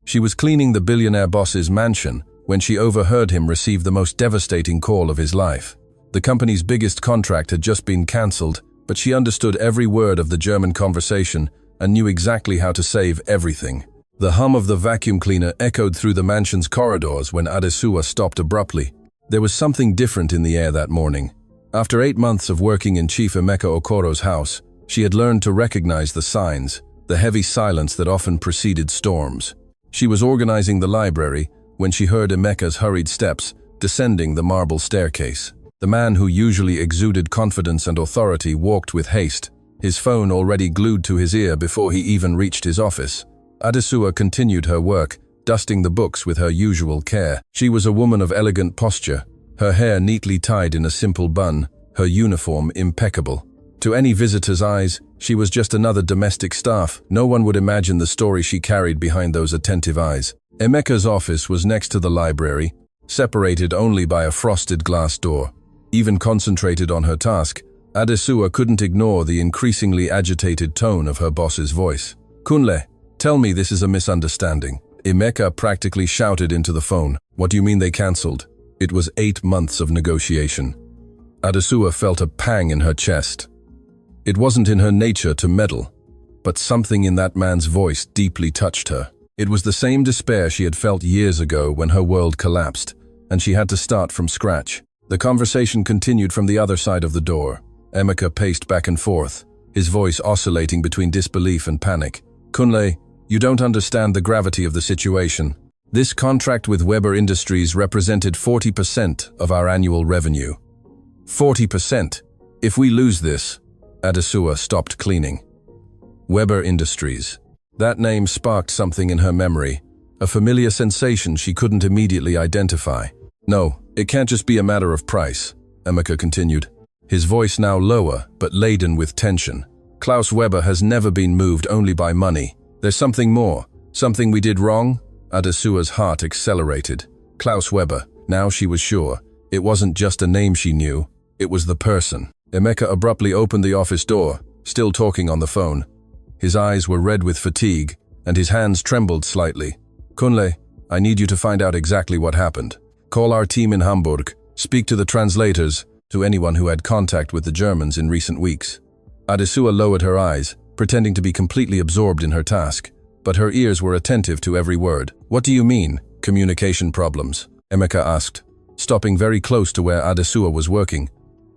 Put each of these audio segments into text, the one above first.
She was cleaning the billionaire boss's mansion when she overheard him receive the most devastating call of his life. The company's biggest contract had just been cancelled, but she understood every word of the German conversation and knew exactly how to save everything. The hum of the vacuum cleaner echoed through the mansion's corridors when Adesuwa stopped abruptly. There was something different in the air that morning. After 8 months of working in Chief Emeka Okoro's house, she had learned to recognize the signs, the heavy silence that often preceded storms. She was organizing the library when she heard Emeka's hurried steps descending the marble staircase. The man who usually exuded confidence and authority walked with haste, his phone already glued to his ear before he even reached his office. Adesuwa continued her work, dusting the books with her usual care. She was a woman of elegant posture, her hair neatly tied in a simple bun, her uniform impeccable. To any visitor's eyes, she was just another domestic staff. No one would imagine the story she carried behind those attentive eyes. Emeka's office was next to the library, separated only by a frosted glass door. Even concentrated on her task, Adesuwa couldn't ignore the increasingly agitated tone of her boss's voice. "Kunle, tell me this is a misunderstanding." Emeka practically shouted into the phone. "What do you mean they cancelled?" It was 8 months of negotiation. Adesuwa felt a pang in her chest. It wasn't in her nature to meddle, but something in that man's voice deeply touched her. It was the same despair she had felt years ago when her world collapsed, and she had to start from scratch. The conversation continued from the other side of the door. Emeka paced back and forth, his voice oscillating between disbelief and panic. "Kunle, you don't understand the gravity of the situation. This contract with Weber Industries represented 40% of our annual revenue. 40%. If we lose this..." Adesuwa stopped cleaning. Weber Industries. That name sparked something in her memory, a familiar sensation she couldn't immediately identify. "No, it can't just be a matter of price," Emeka continued, his voice now lower but laden with tension. "Klaus Weber has never been moved only by money. There's something more, something we did wrong?" Adesuwa's heart accelerated. Klaus Weber, now she was sure. It wasn't just a name she knew, it was the person. Emeka abruptly opened the office door, still talking on the phone. His eyes were red with fatigue, and his hands trembled slightly. "Kunle, I need you to find out exactly what happened. Call our team in Hamburg, speak to the translators, to anyone who had contact with the Germans in recent weeks." Adesuwa lowered her eyes, pretending to be completely absorbed in her task, but her ears were attentive to every word. "What do you mean, communication problems?" Emeka asked, stopping very close to where Adesuwa was working.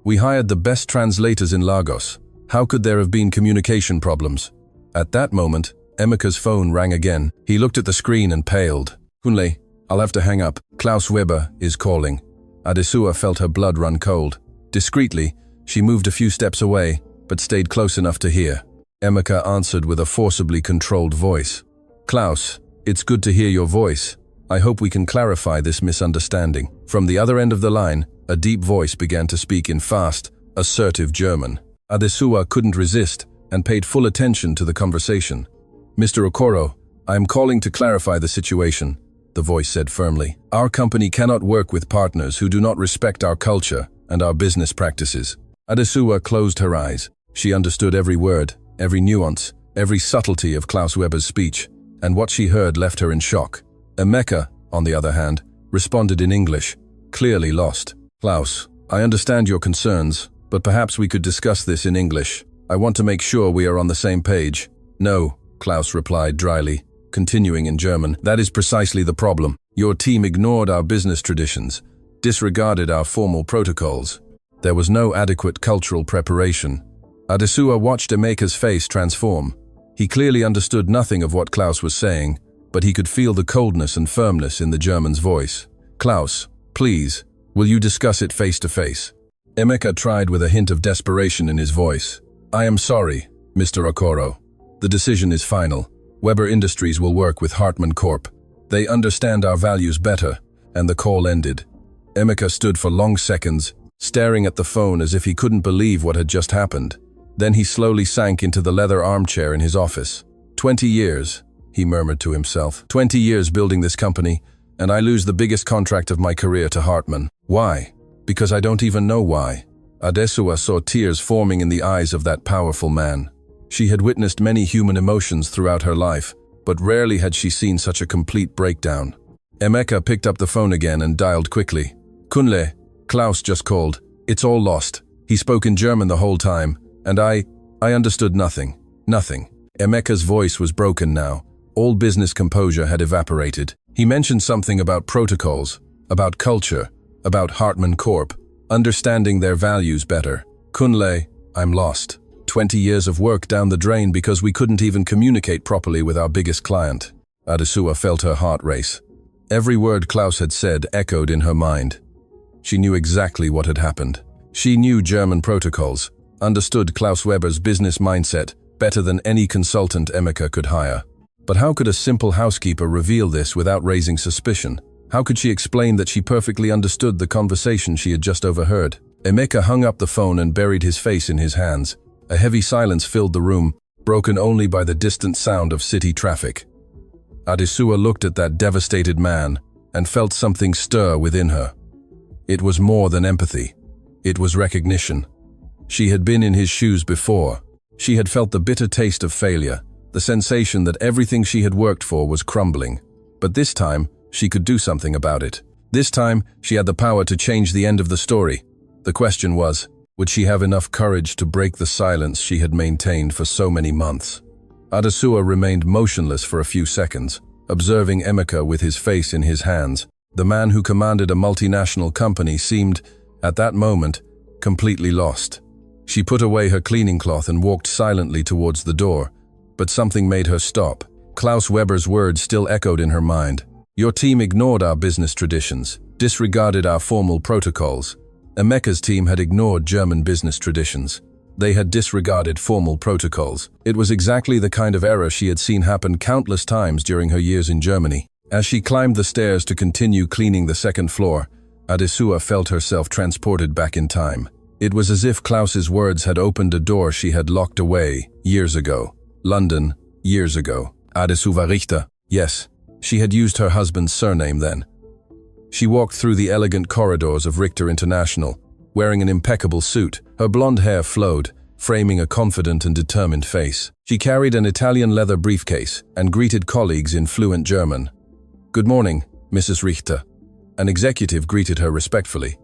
"We hired the best translators in Lagos. How could there have been communication problems?" At that moment, Emeka's phone rang again. He looked at the screen and paled. "Kunle, I'll have to hang up. Klaus Weber is calling." Adesuwa felt her blood run cold. Discreetly, she moved a few steps away, but stayed close enough to hear. Emeka answered with a forcibly controlled voice. "Klaus, it's good to hear your voice. I hope we can clarify this misunderstanding." From the other end of the line, a deep voice began to speak in fast, assertive German. Adesuwa couldn't resist and paid full attention to the conversation. "Mr. Okoro, I am calling to clarify the situation," the voice said firmly. "Our company cannot work with partners who do not respect our culture and our business practices." Adesuwa closed her eyes. She understood every word, every nuance, every subtlety of Klaus Weber's speech, and what she heard left her in shock. Emeka, on the other hand, responded in English, clearly lost. "Klaus, I understand your concerns, but perhaps we could discuss this in English. I want to make sure we are on the same page." "No," Klaus replied dryly, continuing in German. "That is precisely the problem. Your team ignored our business traditions, disregarded our formal protocols. There was no adequate cultural preparation." Adesuwa watched Emeka's face transform. He clearly understood nothing of what Klaus was saying, but he could feel the coldness and firmness in the German's voice. "Klaus, please, will you discuss it face to face?" Emeka tried with a hint of desperation in his voice. "I am sorry, Mr. Okoro. The decision is final. Weber Industries will work with Hartmann Corp. They understand our values better," and the call ended. Emeka stood for long seconds, staring at the phone as if he couldn't believe what had just happened. Then he slowly sank into the leather armchair in his office. 20 years, he murmured to himself. 20 years building this company, and I lose the biggest contract of my career to Hartmann. Why? Because I don't even know why. Adesuwa saw tears forming in the eyes of that powerful man. She had witnessed many human emotions throughout her life, but rarely had she seen such a complete breakdown. Emeka picked up the phone again and dialed quickly. Kunle, Klaus just called. It's all lost. He spoke in German the whole time, and I understood nothing. Nothing. Emeka's voice was broken now. All business composure had evaporated. He mentioned something about protocols, about culture, about Hartmann Corp, understanding their values better. Kunle, I'm lost. 20 years of work down the drain because we couldn't even communicate properly with our biggest client. Adesua felt her heart race. Every word Klaus had said echoed in her mind. She knew exactly what had happened. She knew German protocols, understood Klaus Weber's business mindset better than any consultant Emeka could hire. But how could a simple housekeeper reveal this without raising suspicion? How could she explain that she perfectly understood the conversation she had just overheard? Emeka hung up the phone and buried his face in his hands. A heavy silence filled the room, broken only by the distant sound of city traffic. Adesua looked at that devastated man and felt something stir within her. It was more than empathy. It was recognition. She had been in his shoes before. She had felt the bitter taste of failure, the sensation that everything she had worked for was crumbling. But this time, she could do something about it. This time, she had the power to change the end of the story. The question was, would she have enough courage to break the silence she had maintained for so many months? Adesua remained motionless for a few seconds, observing Emeka with his face in his hands. The man who commanded a multinational company seemed, at that moment, completely lost. She put away her cleaning cloth and walked silently towards the door, but something made her stop. Klaus Weber's words still echoed in her mind. Your team ignored our business traditions, disregarded our formal protocols. Emeka's team had ignored German business traditions. They had disregarded formal protocols. It was exactly the kind of error she had seen happen countless times during her years in Germany. As she climbed the stairs to continue cleaning the second floor, Adesua felt herself transported back in time. It was as if Klaus's words had opened a door she had locked away years ago. London, years ago. Adesua Richter. Yes, she had used her husband's surname then. She walked through the elegant corridors of Richter International, wearing an impeccable suit. Her blonde hair flowed, framing a confident and determined face. She carried an Italian leather briefcase and greeted colleagues in fluent German. Good morning, Mrs. Richter. An executive greeted her respectfully.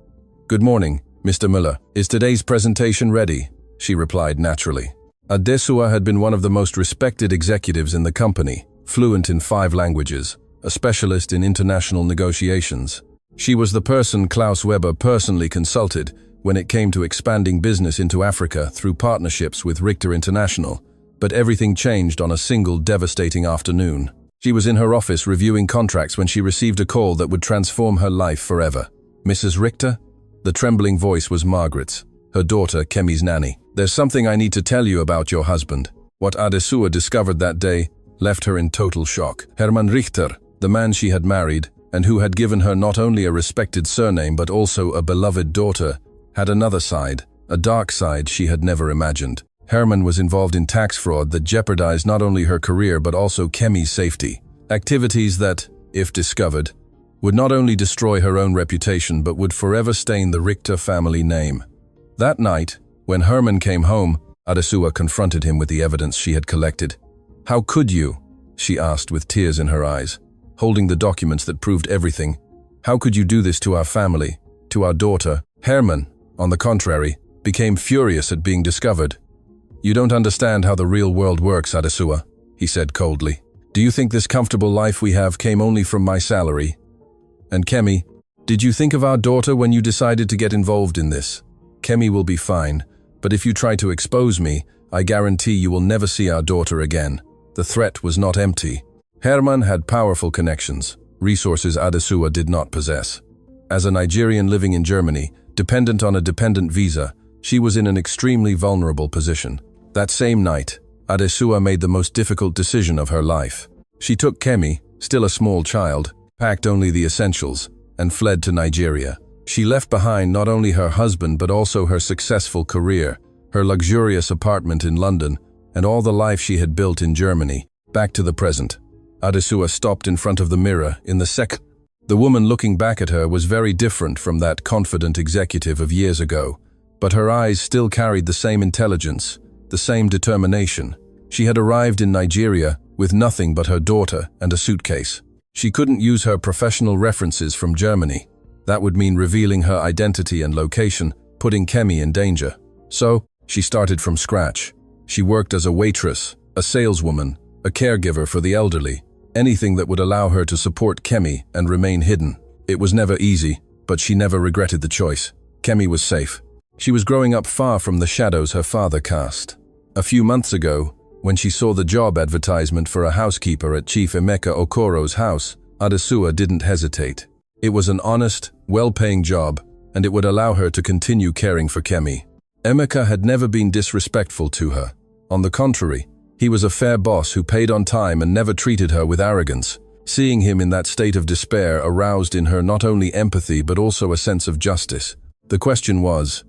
Good morning, Mr. Müller. Is today's presentation ready? She replied naturally. Adesua had been one of the most respected executives in the company, fluent in 5 languages, a specialist in international negotiations. She was the person Klaus Weber personally consulted when it came to expanding business into Africa through partnerships with Richter International, but everything changed on a single devastating afternoon. She was in her office reviewing contracts when she received a call that would transform her life forever. Mrs. Richter? The trembling voice was Margaret's, her daughter Kemi's nanny. There's something I need to tell you about your husband. What Adesua discovered that day left her in total shock. Hermann Richter, the man she had married, and who had given her not only a respected surname but also a beloved daughter, had another side, a dark side she had never imagined. Hermann was involved in tax fraud that jeopardized not only her career but also Kemi's safety. Activities that, if discovered, would not only destroy her own reputation but would forever stain the Richter family name. That night, when Hermann came home, Adesua confronted him with the evidence she had collected. How could you? She asked with tears in her eyes, holding the documents that proved everything. How could you do this to our family, to our daughter? Hermann, on the contrary, became furious at being discovered. You don't understand how the real world works, Adesua, he said coldly. Do you think this comfortable life we have came only from my salary? And Kemi, did you think of our daughter when you decided to get involved in this? Kemi will be fine, but if you try to expose me, I guarantee you will never see our daughter again. The threat was not empty. Hermann had powerful connections, resources Adesua did not possess. As a Nigerian living in Germany, dependent on a dependent visa, she was in an extremely vulnerable position. That same night, Adesua made the most difficult decision of her life. She took Kemi, still a small child, packed only the essentials, and fled to Nigeria. She left behind not only her husband but also her successful career, her luxurious apartment in London, and all the life she had built in Germany. Back to the present. Adesua stopped in front of the mirror in the second. The woman looking back at her was very different from that confident executive of years ago, but her eyes still carried the same intelligence, the same determination. She had arrived in Nigeria with nothing but her daughter and a suitcase. She couldn't use her professional references from Germany. That would mean revealing her identity and location, putting Kemi in danger. So, she started from scratch. She worked as a waitress, a saleswoman, a caregiver for the elderly, anything that would allow her to support Kemi and remain hidden. It was never easy, but she never regretted the choice. Kemi was safe. She was growing up far from the shadows her father cast. A few months ago, when she saw the job advertisement for a housekeeper at Chief Emeka Okoro's house, Adesua didn't hesitate. It was an honest, well-paying job, and it would allow her to continue caring for Kemi. Emeka had never been disrespectful to her. On the contrary, he was a fair boss who paid on time and never treated her with arrogance. Seeing him in that state of despair aroused in her not only empathy but also a sense of justice. The question was,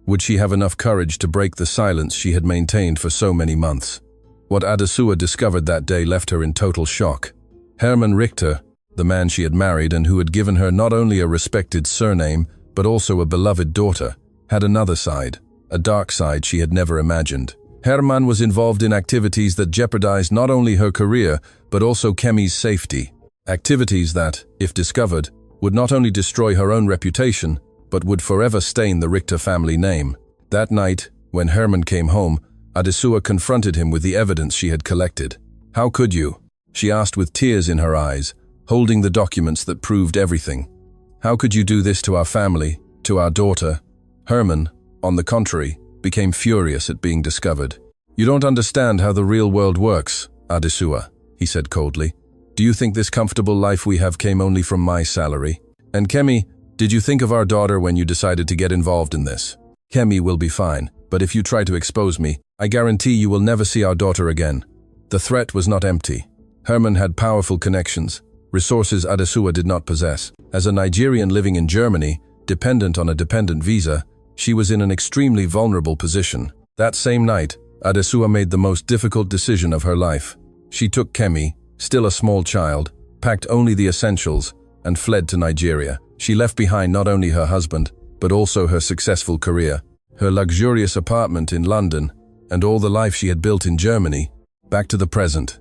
would she have enough courage to break the silence she had maintained for so many months? What Adesua discovered that day left her in total shock. Hermann Richter, the man she had married and who had given her not only a respected surname but also a beloved daughter, had another side, a dark side she had never imagined. Hermann was involved in activities that jeopardized not only her career but also Kemi's safety. Activities that, if discovered, would not only destroy her own reputation but would forever stain the Richter family name. That night, when Hermann came home, Adesua confronted him with the evidence she had collected. "How could you?" she asked with tears in her eyes, holding the documents that proved everything. "How could you do this to our family, to our daughter?" Hermann, on the contrary, became furious at being discovered. "You don't understand how the real world works, Adesua," he said coldly. "Do you think this comfortable life we have came only from my salary? And Kemi, did you think of our daughter when you decided to get involved in this? Kemi will be fine, but if you try to expose me, I guarantee you will never see our daughter again." The threat was not empty. Hermann had powerful connections, resources Adesua did not possess. As a Nigerian living in Germany, dependent on a dependent visa, she was in an extremely vulnerable position. That same night, Adesua made the most difficult decision of her life. She took Kemi, still a small child, packed only the essentials, and fled to Nigeria. She left behind not only her husband, but also her successful career, her luxurious apartment in London, and all the life she had built in Germany. Back to the present.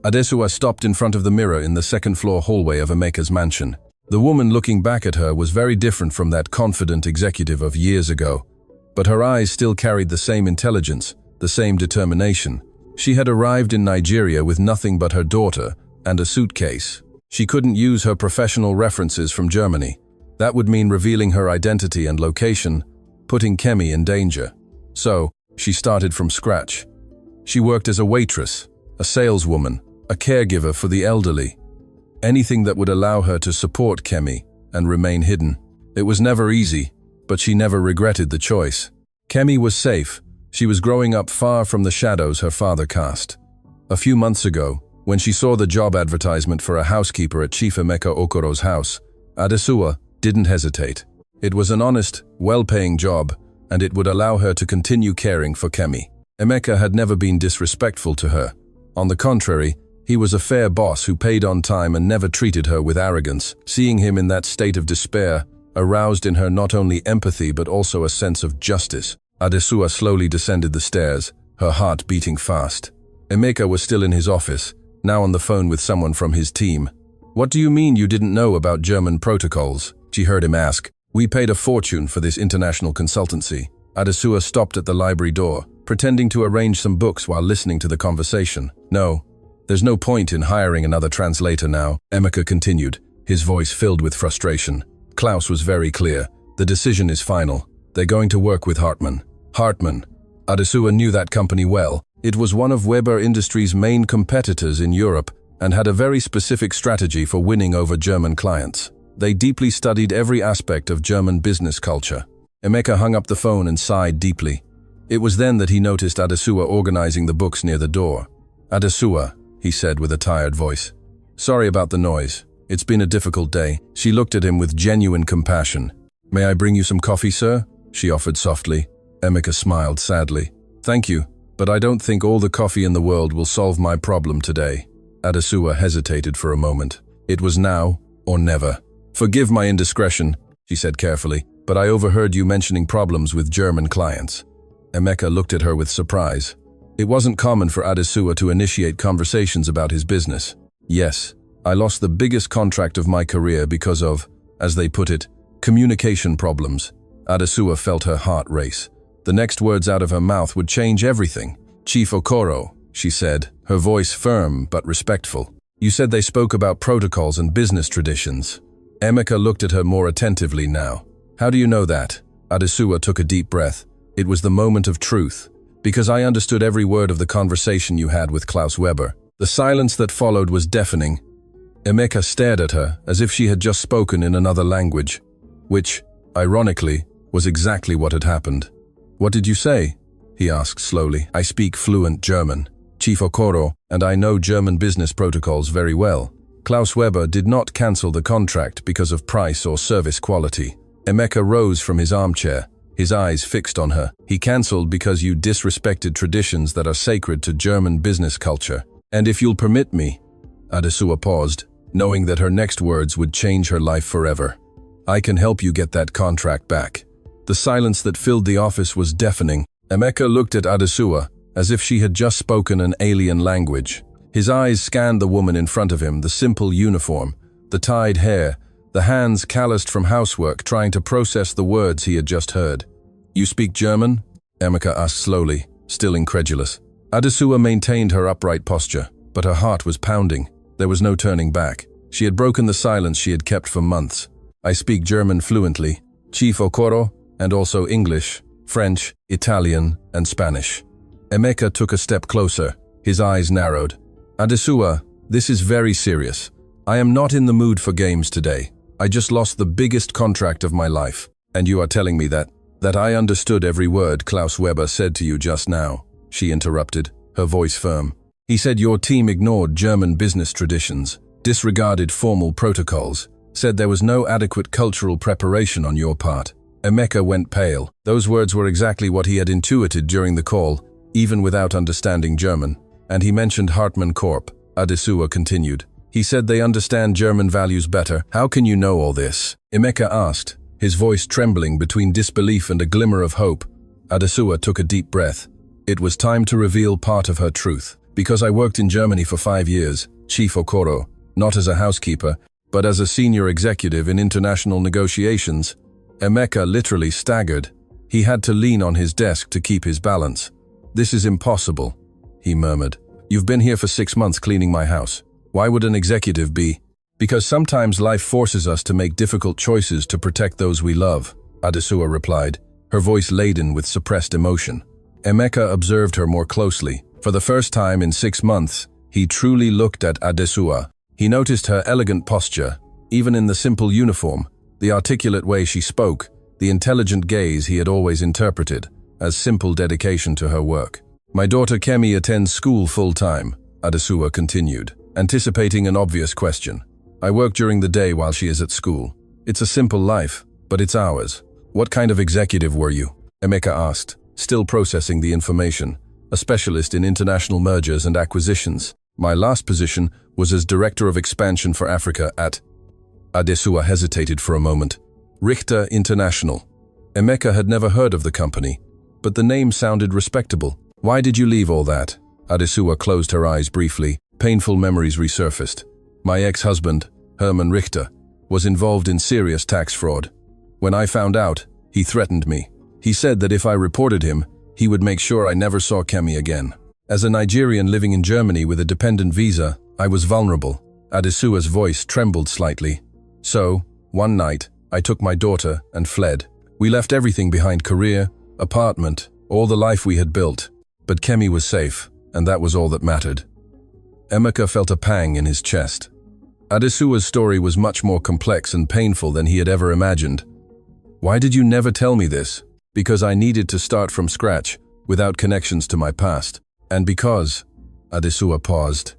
Adesua stopped in front of the mirror in the second-floor hallway of Emeka's mansion. The woman looking back at her was very different from that confident executive of years ago, but her eyes still carried the same intelligence, the same determination. She had arrived in Nigeria with nothing but her daughter and a suitcase. She couldn't use her professional references from Germany. That would mean revealing her identity and location, putting Kemi in danger. So, she started from scratch. She worked as a waitress, a saleswoman, a caregiver for the elderly. Anything that would allow her to support Kemi and remain hidden. It was never easy, but she never regretted the choice. Kemi was safe. She was growing up far from the shadows her father cast. A few months ago, when she saw the job advertisement for a housekeeper at Chief Emeka Okoro's house, Adesua didn't hesitate. It was an honest, well-paying job, and it would allow her to continue caring for Kemi. Emeka had never been disrespectful to her. On the contrary, he was a fair boss who paid on time and never treated her with arrogance. Seeing him in that state of despair aroused in her not only empathy but also a sense of justice. Adesua slowly descended the stairs, her heart beating fast. Emeka was still in his office, now on the phone with someone from his team. "What do you mean you didn't know about German protocols?" she heard him ask. "We paid a fortune for this international consultancy." Adesua stopped at the library door, pretending to arrange some books while listening to the conversation. "No, there's no point in hiring another translator now," Emeka continued, his voice filled with frustration. Klaus was very clear. The decision is final. They're going to work with Hartmann. Hartmann. Adesua knew that company well. It was one of Weber Industries' main competitors in Europe and had a very specific strategy for winning over German clients. They deeply studied every aspect of German business culture. Emeka hung up the phone and sighed deeply. It was then that he noticed Adesua organizing the books near the door. "Adesua," he said with a tired voice. "Sorry about the noise. It's been a difficult day." She looked at him with genuine compassion. "May I bring you some coffee, sir?" she offered softly. Emeka smiled sadly. "Thank you, but I don't think all the coffee in the world will solve my problem today." Adesua hesitated for a moment. It was now or never. "Forgive my indiscretion," she said carefully, "but I overheard you mentioning problems with German clients." Emeka looked at her with surprise. It wasn't common for Adesua to initiate conversations about his business. Yes, I lost the biggest contract of my career because of, as they put it, communication problems. Adesua felt her heart race. The next words out of her mouth would change everything. Chief Okoro, she said, her voice firm but respectful. You said they spoke about protocols and business traditions. Emeka looked at her more attentively now. How do you know that? Adesua took a deep breath. It was the moment of truth. Because I understood every word of the conversation you had with Klaus Weber. The silence that followed was deafening. Emeka stared at her as if she had just spoken in another language, which, ironically, was exactly what had happened. What did you say? He asked slowly. I speak fluent German, Chief Okoro, and I know German business protocols very well. Klaus Weber did not cancel the contract because of price or service quality. Emeka rose from his armchair, his eyes fixed on her. He cancelled because you disrespected traditions that are sacred to German business culture. And if you'll permit me, Adesua paused, knowing that her next words would change her life forever. I can help you get that contract back. The silence that filled the office was deafening. Emeka looked at Adesua as if she had just spoken an alien language. His eyes scanned the woman in front of him, the simple uniform, the tied hair, the hands calloused from housework, trying to process the words he had just heard. You speak German? Emeka asked slowly, still incredulous. Adesua maintained her upright posture, but her heart was pounding. There was no turning back. She had broken the silence she had kept for months. I speak German fluently, Chief Okoro, and also English, French, Italian, and Spanish. Emeka took a step closer, his eyes narrowed. Adesua, this is very serious. I am not in the mood for games today. I just lost the biggest contract of my life. And you are telling me that I understood every word Klaus Weber said to you just now, she interrupted, her voice firm. He said your team ignored German business traditions, disregarded formal protocols, said there was no adequate cultural preparation on your part. Emeka went pale. Those words were exactly what he had intuited during the call, even without understanding German. And he mentioned Hartmann Corp. Adesua continued. He said they understand German values better. How can you know all this? Emeka asked, his voice trembling between disbelief and a glimmer of hope. Adesua took a deep breath. It was time to reveal part of her truth. Because I worked in Germany for 5 years, Chief Okoro, not as a housekeeper, but as a senior executive in international negotiations. Emeka literally staggered. He had to lean on his desk to keep his balance. This is impossible, he murmured. You've been here for 6 months cleaning my house. Why would an executive be? Because sometimes life forces us to make difficult choices to protect those we love, Adesua replied, her voice laden with suppressed emotion. Emeka observed her more closely. For the first time in 6 months, he truly looked at Adesua. He noticed her elegant posture, even in the simple uniform, the articulate way she spoke, the intelligent gaze he had always interpreted as simple dedication to her work. My daughter Kemi attends school full-time, Adesua continued, anticipating an obvious question. I work during the day while she is at school. It's a simple life, but it's ours. What kind of executive were you? Emeka asked, still processing the information. A specialist in international mergers and acquisitions. My last position was as Director of Expansion for Africa at… Adesua hesitated for a moment. Richter International. Emeka had never heard of the company, but the name sounded respectable. Why did you leave all that? Adesua closed her eyes briefly. Painful memories resurfaced. My ex-husband, Hermann Richter, was involved in serious tax fraud. When I found out, he threatened me. He said that if I reported him, he would make sure I never saw Kemi again. As a Nigerian living in Germany with a dependent visa, I was vulnerable. Adesua's voice trembled slightly. So, one night, I took my daughter and fled. We left everything behind: career, apartment, all the life we had built. But Kemi was safe, and that was all that mattered. Emeka felt a pang in his chest. Adesua's story was much more complex and painful than he had ever imagined. Why did you never tell me this? Because I needed to start from scratch, without connections to my past. And because… Adesua paused.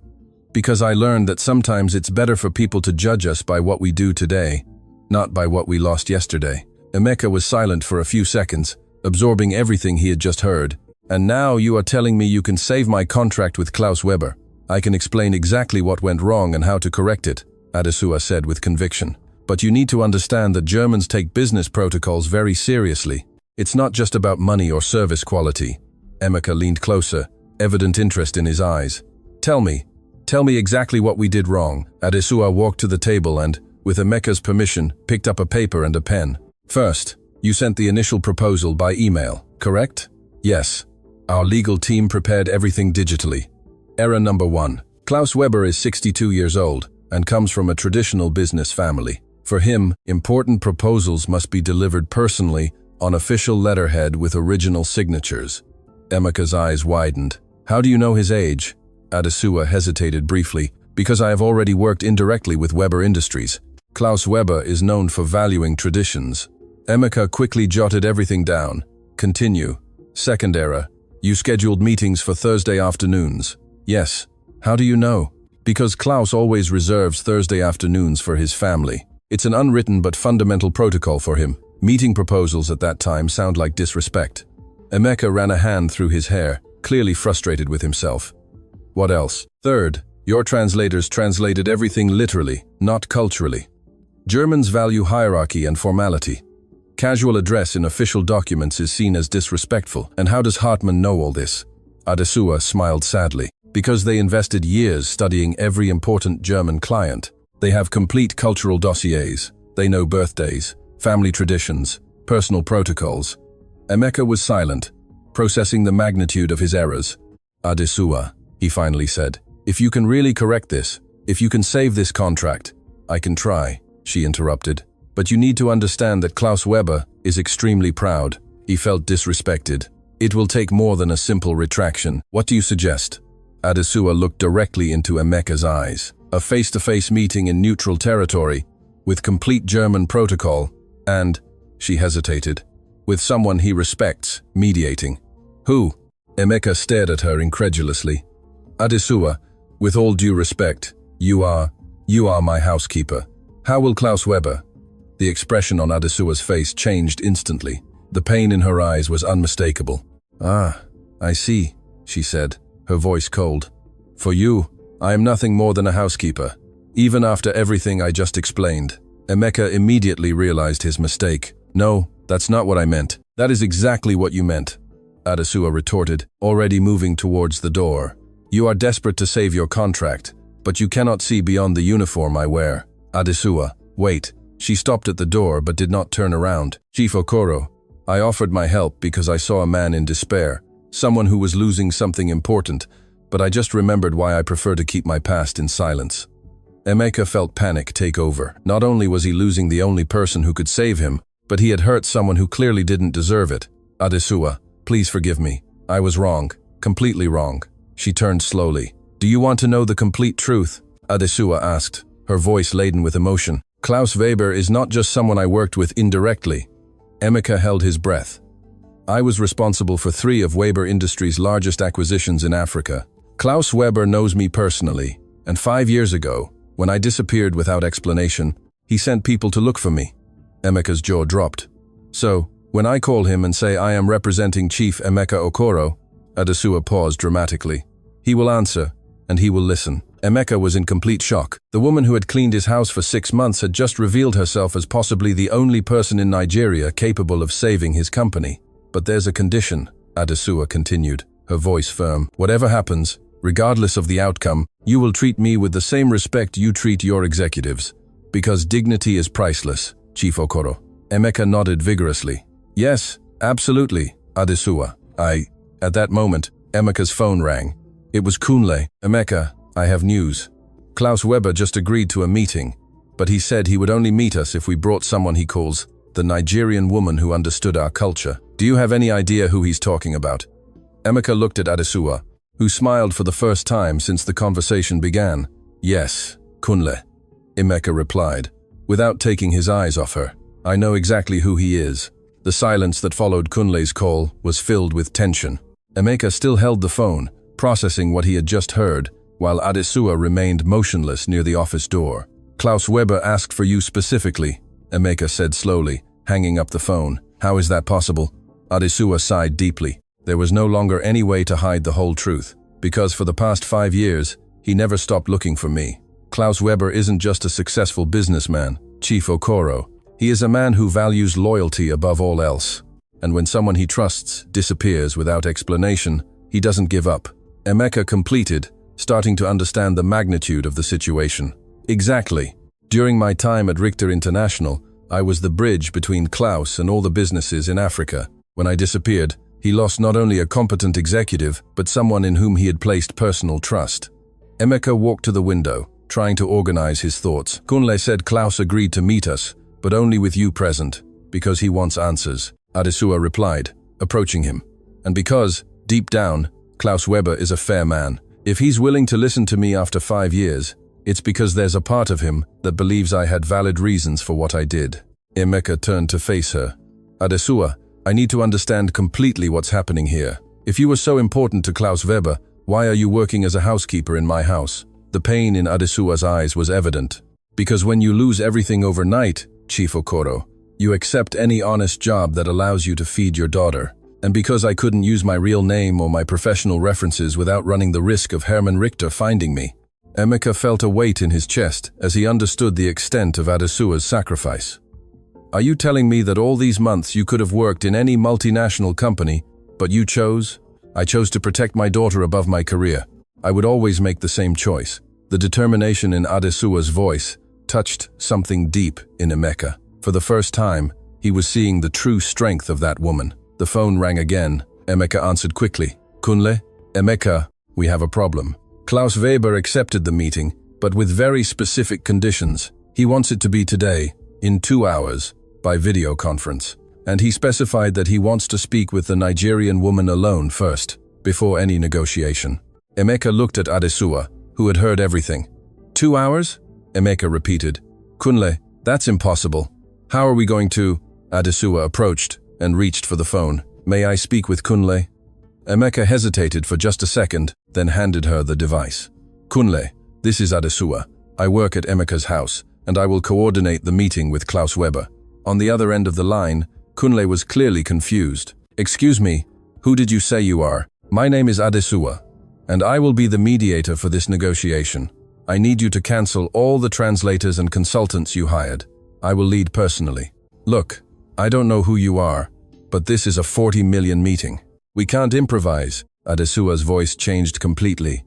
Because I learned that sometimes it's better for people to judge us by what we do today, not by what we lost yesterday. Emeka was silent for a few seconds, absorbing everything he had just heard. And now you are telling me you can save my contract with Klaus Weber. I can explain exactly what went wrong and how to correct it, Adesua said with conviction. But you need to understand that Germans take business protocols very seriously. It's not just about money or service quality. Emeka leaned closer, evident interest in his eyes. Tell me exactly what we did wrong." Adesua walked to the table and, with Emeka's permission, picked up a paper and a pen. "First, you sent the initial proposal by email, correct?" "Yes. Our legal team prepared everything digitally." Error number 1. Klaus Weber is 62 years old and comes from a traditional business family. For him, important proposals must be delivered personally on official letterhead with original signatures. Emeka's eyes widened. "How do you know his age?" Adesua hesitated briefly. "Because I have already worked indirectly with Weber Industries. Klaus Weber is known for valuing traditions." Emeka quickly jotted everything down. "Continue." Second error. "You scheduled meetings for Thursday afternoons." "Yes." "How do you know?" "Because Klaus always reserves Thursday afternoons for his family. It's an unwritten but fundamental protocol for him. Meeting proposals at that time sound like disrespect." Emeka ran a hand through his hair, clearly frustrated with himself. "What else?" "Third, your translators translated everything literally, not culturally. Germans value hierarchy and formality. Casual address in official documents is seen as disrespectful. And how does Hartmann know all this?" Adesua smiled sadly. "Because they invested years studying every important German client. They have complete cultural dossiers. They know birthdays, family traditions, personal protocols." Emeka was silent, processing the magnitude of his errors. "Adesua," he finally said, "if you can really correct this, if you can save this contract—" "I can try," she interrupted. "But you need to understand that Klaus Weber is extremely proud." He felt disrespected. "It will take more than a simple retraction. What do you suggest?" Adesua looked directly into Emeka's eyes. "A face-to-face meeting in neutral territory, with complete German protocol, and," she hesitated, "with someone he respects, mediating." "Who?" Emeka stared at her incredulously. "Adesua, with all due respect, you are my housekeeper. How will Klaus Weber—" The expression on Adesua's face changed instantly. The pain in her eyes was unmistakable. "Ah, I see," she said, her voice cold. "For you, I am nothing more than a housekeeper, even after everything I just explained." Emeka immediately realized his mistake. "No, that's not what I meant." "That is exactly what you meant," Adesua retorted, already moving towards the door. "You are desperate to save your contract, but you cannot see beyond the uniform I wear." "Adesua, wait." She stopped at the door but did not turn around. "Chief Okoro, I offered my help because I saw a man in despair, someone who was losing something important, but I just remembered why I prefer to keep my past in silence." Emeka felt panic take over. Not only was he losing the only person who could save him, but he had hurt someone who clearly didn't deserve it. "Adesua, please forgive me. I was wrong, completely wrong." She turned slowly. "Do you want to know the complete truth?" Adesua asked, her voice laden with emotion. "Klaus Weber is not just someone I worked with indirectly." Emeka held his breath. "I was responsible for 3 of Weber Industries' largest acquisitions in Africa. Klaus Weber knows me personally, and 5 years ago, when I disappeared without explanation, he sent people to look for me." Emeka's jaw dropped. "So, when I call him and say I am representing Chief Emeka Okoro," Adesua paused dramatically, "he will answer, and he will listen." Emeka was in complete shock. The woman who had cleaned his house for 6 months had just revealed herself as possibly the only person in Nigeria capable of saving his company. "But there's a condition," Adesua continued, her voice firm. "Whatever happens, regardless of the outcome, you will treat me with the same respect you treat your executives. Because dignity is priceless, Chief Okoro." Emeka nodded vigorously. "Yes, absolutely, Adesua. At that moment, Emeka's phone rang. It was Kunle. "Emeka, I have news. Klaus Weber just agreed to a meeting, but he said he would only meet us if we brought someone he calls the Nigerian woman who understood our culture. Do you have any idea who he's talking about?" Emeka looked at Adesua, who smiled for the first time since the conversation began. "Yes, Kunle," Emeka replied, without taking his eyes off her. "I know exactly who he is." The silence that followed Kunle's call was filled with tension. Emeka still held the phone, processing what he had just heard, while Adesua remained motionless near the office door. "Klaus Weber asked for you specifically," Emeka said slowly, hanging up the phone. "How is that possible?" Adesua sighed deeply. There was no longer any way to hide the whole truth, because for the past 5 years, he never stopped looking for me. Klaus Weber isn't just a successful businessman, Chief Okoro. He is a man who values loyalty above all else. And when someone he trusts disappears without explanation, he doesn't give up. Emeka completed, starting to understand the magnitude of the situation. Exactly. During my time at Richter International, I was the bridge between Klaus and all the businesses in Africa. When I disappeared, he lost not only a competent executive, but someone in whom he had placed personal trust. Emeka walked to the window, trying to organize his thoughts. Kunle said Klaus agreed to meet us, but only with you present, because he wants answers. Adesua replied, approaching him. And because, deep down, Klaus Weber is a fair man. If he's willing to listen to me after 5 years, it's because there's a part of him that believes I had valid reasons for what I did. Emeka turned to face her. Adesua, I need to understand completely what's happening here. If you were so important to Klaus Weber, why are you working as a housekeeper in my house? The pain in Adesua's eyes was evident. Because when you lose everything overnight, Chief Okoro, you accept any honest job that allows you to feed your daughter. And because I couldn't use my real name or my professional references without running the risk of Hermann Richter finding me. Emeka felt a weight in his chest as he understood the extent of Adesua's sacrifice. Are you telling me that all these months you could have worked in any multinational company, but you chose? I chose to protect my daughter above my career. I would always make the same choice. The determination in Adesua's voice touched something deep in Emeka. For the first time, he was seeing the true strength of that woman. The phone rang again. Emeka answered quickly. Kunle? Emeka, we have a problem. Klaus Weber accepted the meeting, but with very specific conditions. He wants it to be today, in 2 hours, by video conference. And he specified that he wants to speak with the Nigerian woman alone first, before any negotiation. Emeka looked at Adesua, who had heard everything. 2 hours? Emeka repeated. Kunle, that's impossible. How are we going to? Adesua approached and reached for the phone. May I speak with Kunle? Emeka hesitated for just a second, then handed her the device. Kunle, this is Adesua. I work at Emeka's house, and I will coordinate the meeting with Klaus Weber. On the other end of the line, Kunle was clearly confused. Excuse me, who did you say you are? My name is Adesua, and I will be the mediator for this negotiation. I need you to cancel all the translators and consultants you hired. I will lead personally. Look, I don't know who you are, but this is a 40 million meeting. We can't improvise. Adesua's voice changed completely.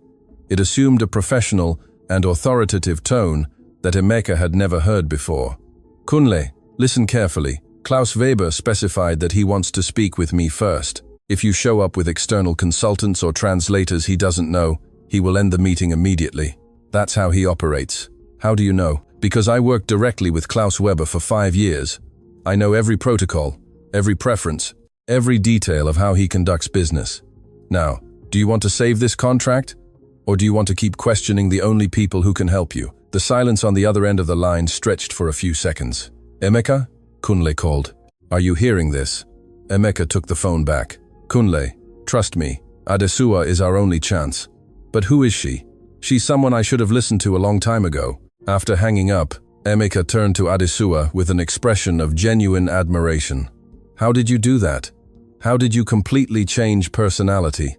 It assumed a professional and authoritative tone that Emeka had never heard before. Kunle, listen carefully. Klaus Weber specified that he wants to speak with me first. If you show up with external consultants or translators he doesn't know, he will end the meeting immediately. That's how he operates. How do you know? Because I worked directly with Klaus Weber for 5 years. I know every protocol, every preference, every detail of how he conducts business. Now, do you want to save this contract? Or do you want to keep questioning the only people who can help you? The silence on the other end of the line stretched for a few seconds. Emeka? Kunle called. Are you hearing this? Emeka took the phone back. Kunle, trust me, Adesua is our only chance. But who is she? She's someone I should have listened to a long time ago. After hanging up, Emeka turned to Adesua with an expression of genuine admiration. How did you do that? How did you completely change personality?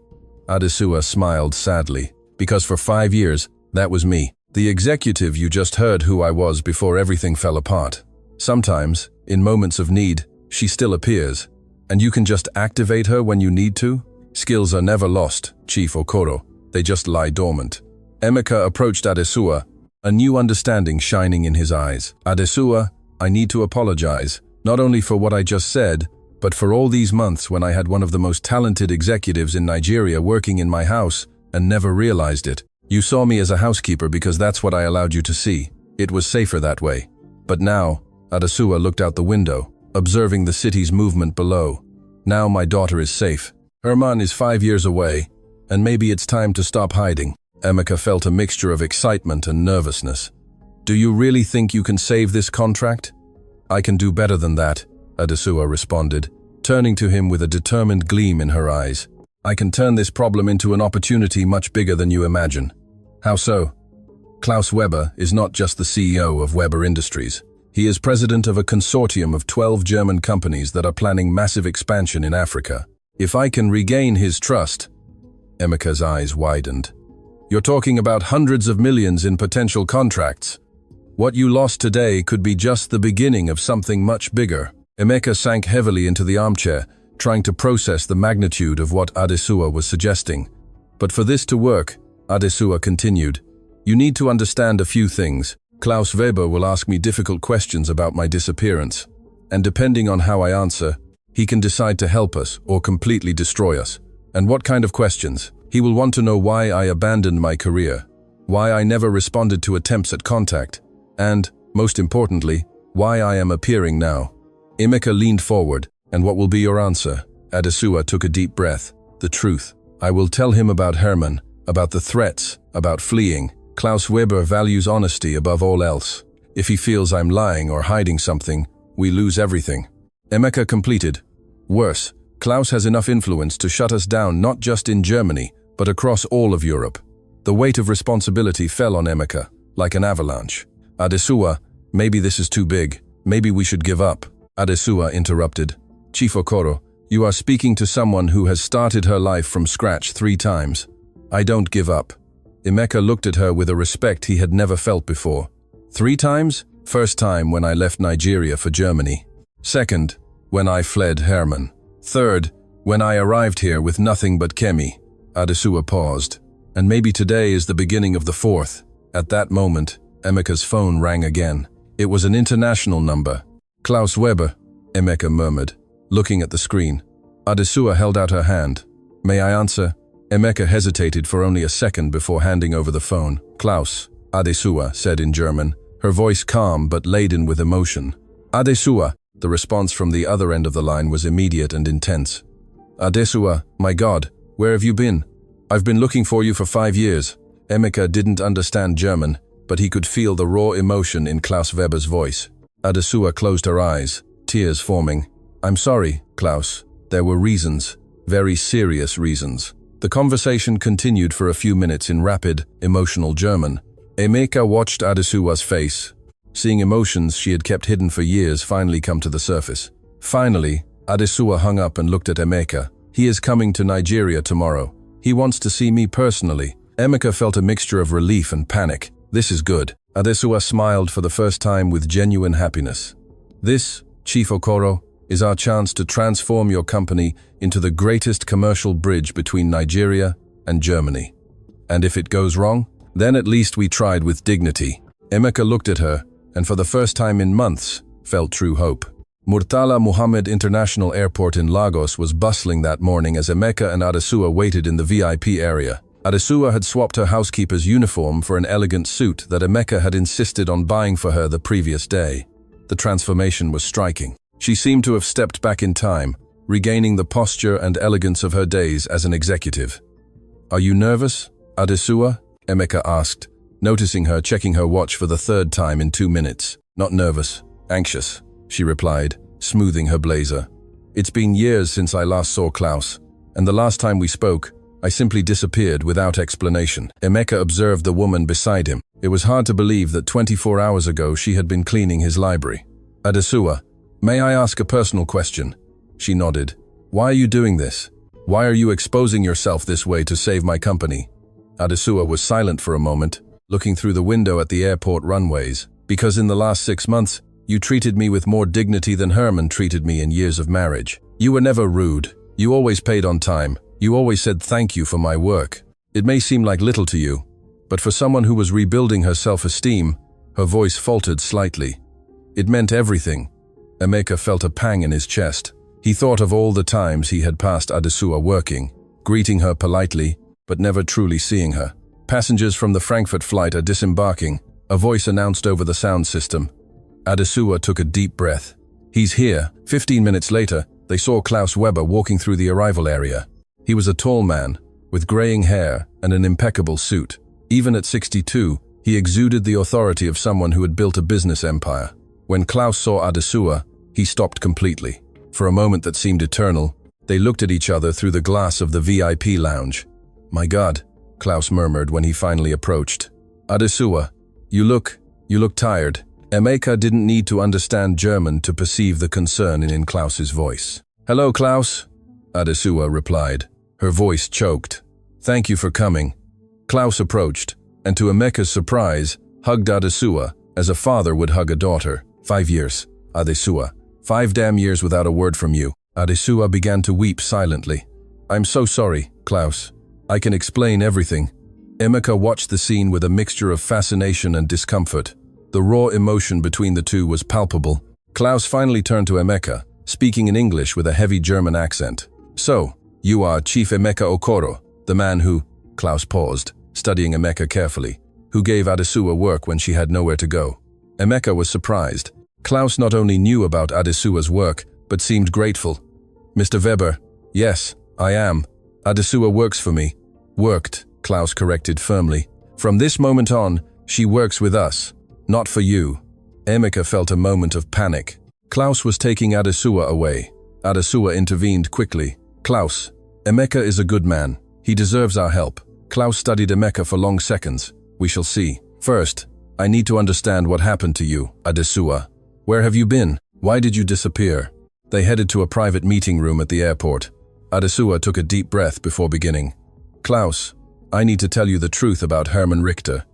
Adesua smiled sadly. Because for 5 years, that was me. The executive you just heard who I was before everything fell apart. Sometimes, in moments of need, she still appears. And you can just activate her when you need to? Skills are never lost, Chief Okoro. They just lie dormant. Emeka approached Adesua, a new understanding shining in his eyes. Adesua, I need to apologize, not only for what I just said, but for all these months when I had one of the most talented executives in Nigeria working in my house and never realized it. You saw me as a housekeeper because that's what I allowed you to see. It was safer that way. But now, Adesua looked out the window, observing the city's movement below. Now my daughter is safe. Herman is 5 years away, and maybe it's time to stop hiding. Emeka felt a mixture of excitement and nervousness. Do you really think you can save this contract? I can do better than that, Adesua responded, turning to him with a determined gleam in her eyes. I can turn this problem into an opportunity much bigger than you imagine. How so? Klaus Weber is not just the CEO of Weber Industries. He is president of a consortium of 12 German companies that are planning massive expansion in Africa. If I can regain his trust, Emeka's eyes widened. You're talking about hundreds of millions in potential contracts. What you lost today could be just the beginning of something much bigger. Emeka sank heavily into the armchair, trying to process the magnitude of what Adesua was suggesting. But for this to work, Adesua continued, you need to understand a few things. Klaus Weber will ask me difficult questions about my disappearance. And depending on how I answer, he can decide to help us or completely destroy us. And what kind of questions? He will want to know why I abandoned my career, why I never responded to attempts at contact, and, most importantly, why I am appearing now. Emeka leaned forward. And what will be your answer? Adesua took a deep breath. The truth. I will tell him about Herman, about the threats, about fleeing. Klaus Weber values honesty above all else. If he feels I'm lying or hiding something, we lose everything. Emeka completed. Worse, Klaus has enough influence to shut us down not just in Germany, but across all of Europe. The weight of responsibility fell on Emeka, like an avalanche. Adesua, maybe this is too big. Maybe we should give up. Adesua interrupted. Chief Okoro, you are speaking to someone who has started her life from scratch 3 times. I don't give up. Emeka looked at her with a respect he had never felt before. 3 times? First time when I left Nigeria for Germany. Second, when I fled Herman. Third, when I arrived here with nothing but Kemi. Adesua paused. And maybe today is the beginning of the 4th. At that moment, Emeka's phone rang again. It was an international number. Klaus Weber, Emeka murmured, looking at the screen. Adesua held out her hand. May I answer? Emeka hesitated for only a second before handing over the phone. Klaus, Adesua said in German, her voice calm but laden with emotion. Adesua, the response from the other end of the line was immediate and intense. Adesua, my God, where have you been? I've been looking for you for 5 years. Emeka didn't understand German, but he could feel the raw emotion in Klaus Weber's voice. Adesua closed her eyes, tears forming. I'm sorry, Klaus. There were reasons, very serious reasons. The conversation continued for a few minutes in rapid, emotional German. Emeka watched Adesua's face, seeing emotions she had kept hidden for years finally come to the surface. Finally, Adesua hung up and looked at Emeka. He is coming to Nigeria tomorrow. He wants to see me personally. Emeka felt a mixture of relief and panic. This is good. Adesua smiled for the first time with genuine happiness. This, Chief Okoro, is our chance to transform your company into the greatest commercial bridge between Nigeria and Germany. And if it goes wrong, then at least we tried with dignity. Emeka looked at her, and for the first time in months, felt true hope. Murtala Muhammad International Airport in Lagos was bustling that morning as Emeka and Adesua waited in the VIP area. Adesua had swapped her housekeeper's uniform for an elegant suit that Emeka had insisted on buying for her the previous day. The transformation was striking. She seemed to have stepped back in time, regaining the posture and elegance of her days as an executive. Are you nervous, Adesua? Emeka asked, noticing her checking her watch for the 3rd time in 2 minutes. Not nervous, anxious, she replied, smoothing her blazer. It's been years since I last saw Klaus, and the last time we spoke, I simply disappeared without explanation. Emeka observed the woman beside him. It was hard to believe that 24 hours ago she had been cleaning his library. Adesua, may I ask a personal question? She nodded. Why are you doing this? Why are you exposing yourself this way to save my company? Adesua was silent for a moment, looking through the window at the airport runways. Because in the last 6 months, you treated me with more dignity than Herman treated me in years of marriage. You were never rude. You always paid on time. You always said thank you for my work. It may seem like little to you, but for someone who was rebuilding her self-esteem, her voice faltered slightly. It meant everything. Emeka felt a pang in his chest. He thought of all the times he had passed Adesua working, greeting her politely, but never truly seeing her. Passengers from the Frankfurt flight are disembarking, a voice announced over the sound system. Adesua took a deep breath. He's here. 15 minutes later, they saw Klaus Weber walking through the arrival area. He was a tall man, with graying hair and an impeccable suit. Even at 62, he exuded the authority of someone who had built a business empire. When Klaus saw Adesua, he stopped completely. For a moment that seemed eternal, they looked at each other through the glass of the VIP lounge. My God, Klaus murmured when he finally approached. Adesua, you look tired. Emeka didn't need to understand German to perceive the concern in Klaus's voice. Hello, Klaus, Adesua replied. Her voice choked. Thank you for coming. Klaus approached, and to Emeka's surprise, hugged Adesua as a father would hug a daughter. 5 years, Adesua. 5 damn years without a word from you. Adesua began to weep silently. I'm so sorry, Klaus. I can explain everything. Emeka watched the scene with a mixture of fascination and discomfort. The raw emotion between the two was palpable. Klaus finally turned to Emeka, speaking in English with a heavy German accent. So, you are Chief Emeka Okoro, the man who, Klaus paused, studying Emeka carefully, who gave Adesuwa work when she had nowhere to go. Emeka was surprised. Klaus not only knew about Adesuwa's work, but seemed grateful. Mr. Weber, yes, I am. Adesuwa works for me. Worked, Klaus corrected firmly. From this moment on, she works with us, not for you. Emeka felt a moment of panic. Klaus was taking Adesuwa away. Adesuwa intervened quickly. Klaus, Emeka is a good man. He deserves our help. Klaus studied Emeka for long seconds. We shall see. First, I need to understand what happened to you, Adesuwa. Where have you been? Why did you disappear? They headed to a private meeting room at the airport. Adesuwa took a deep breath before beginning. Klaus, I need to tell you the truth about Herman Richter.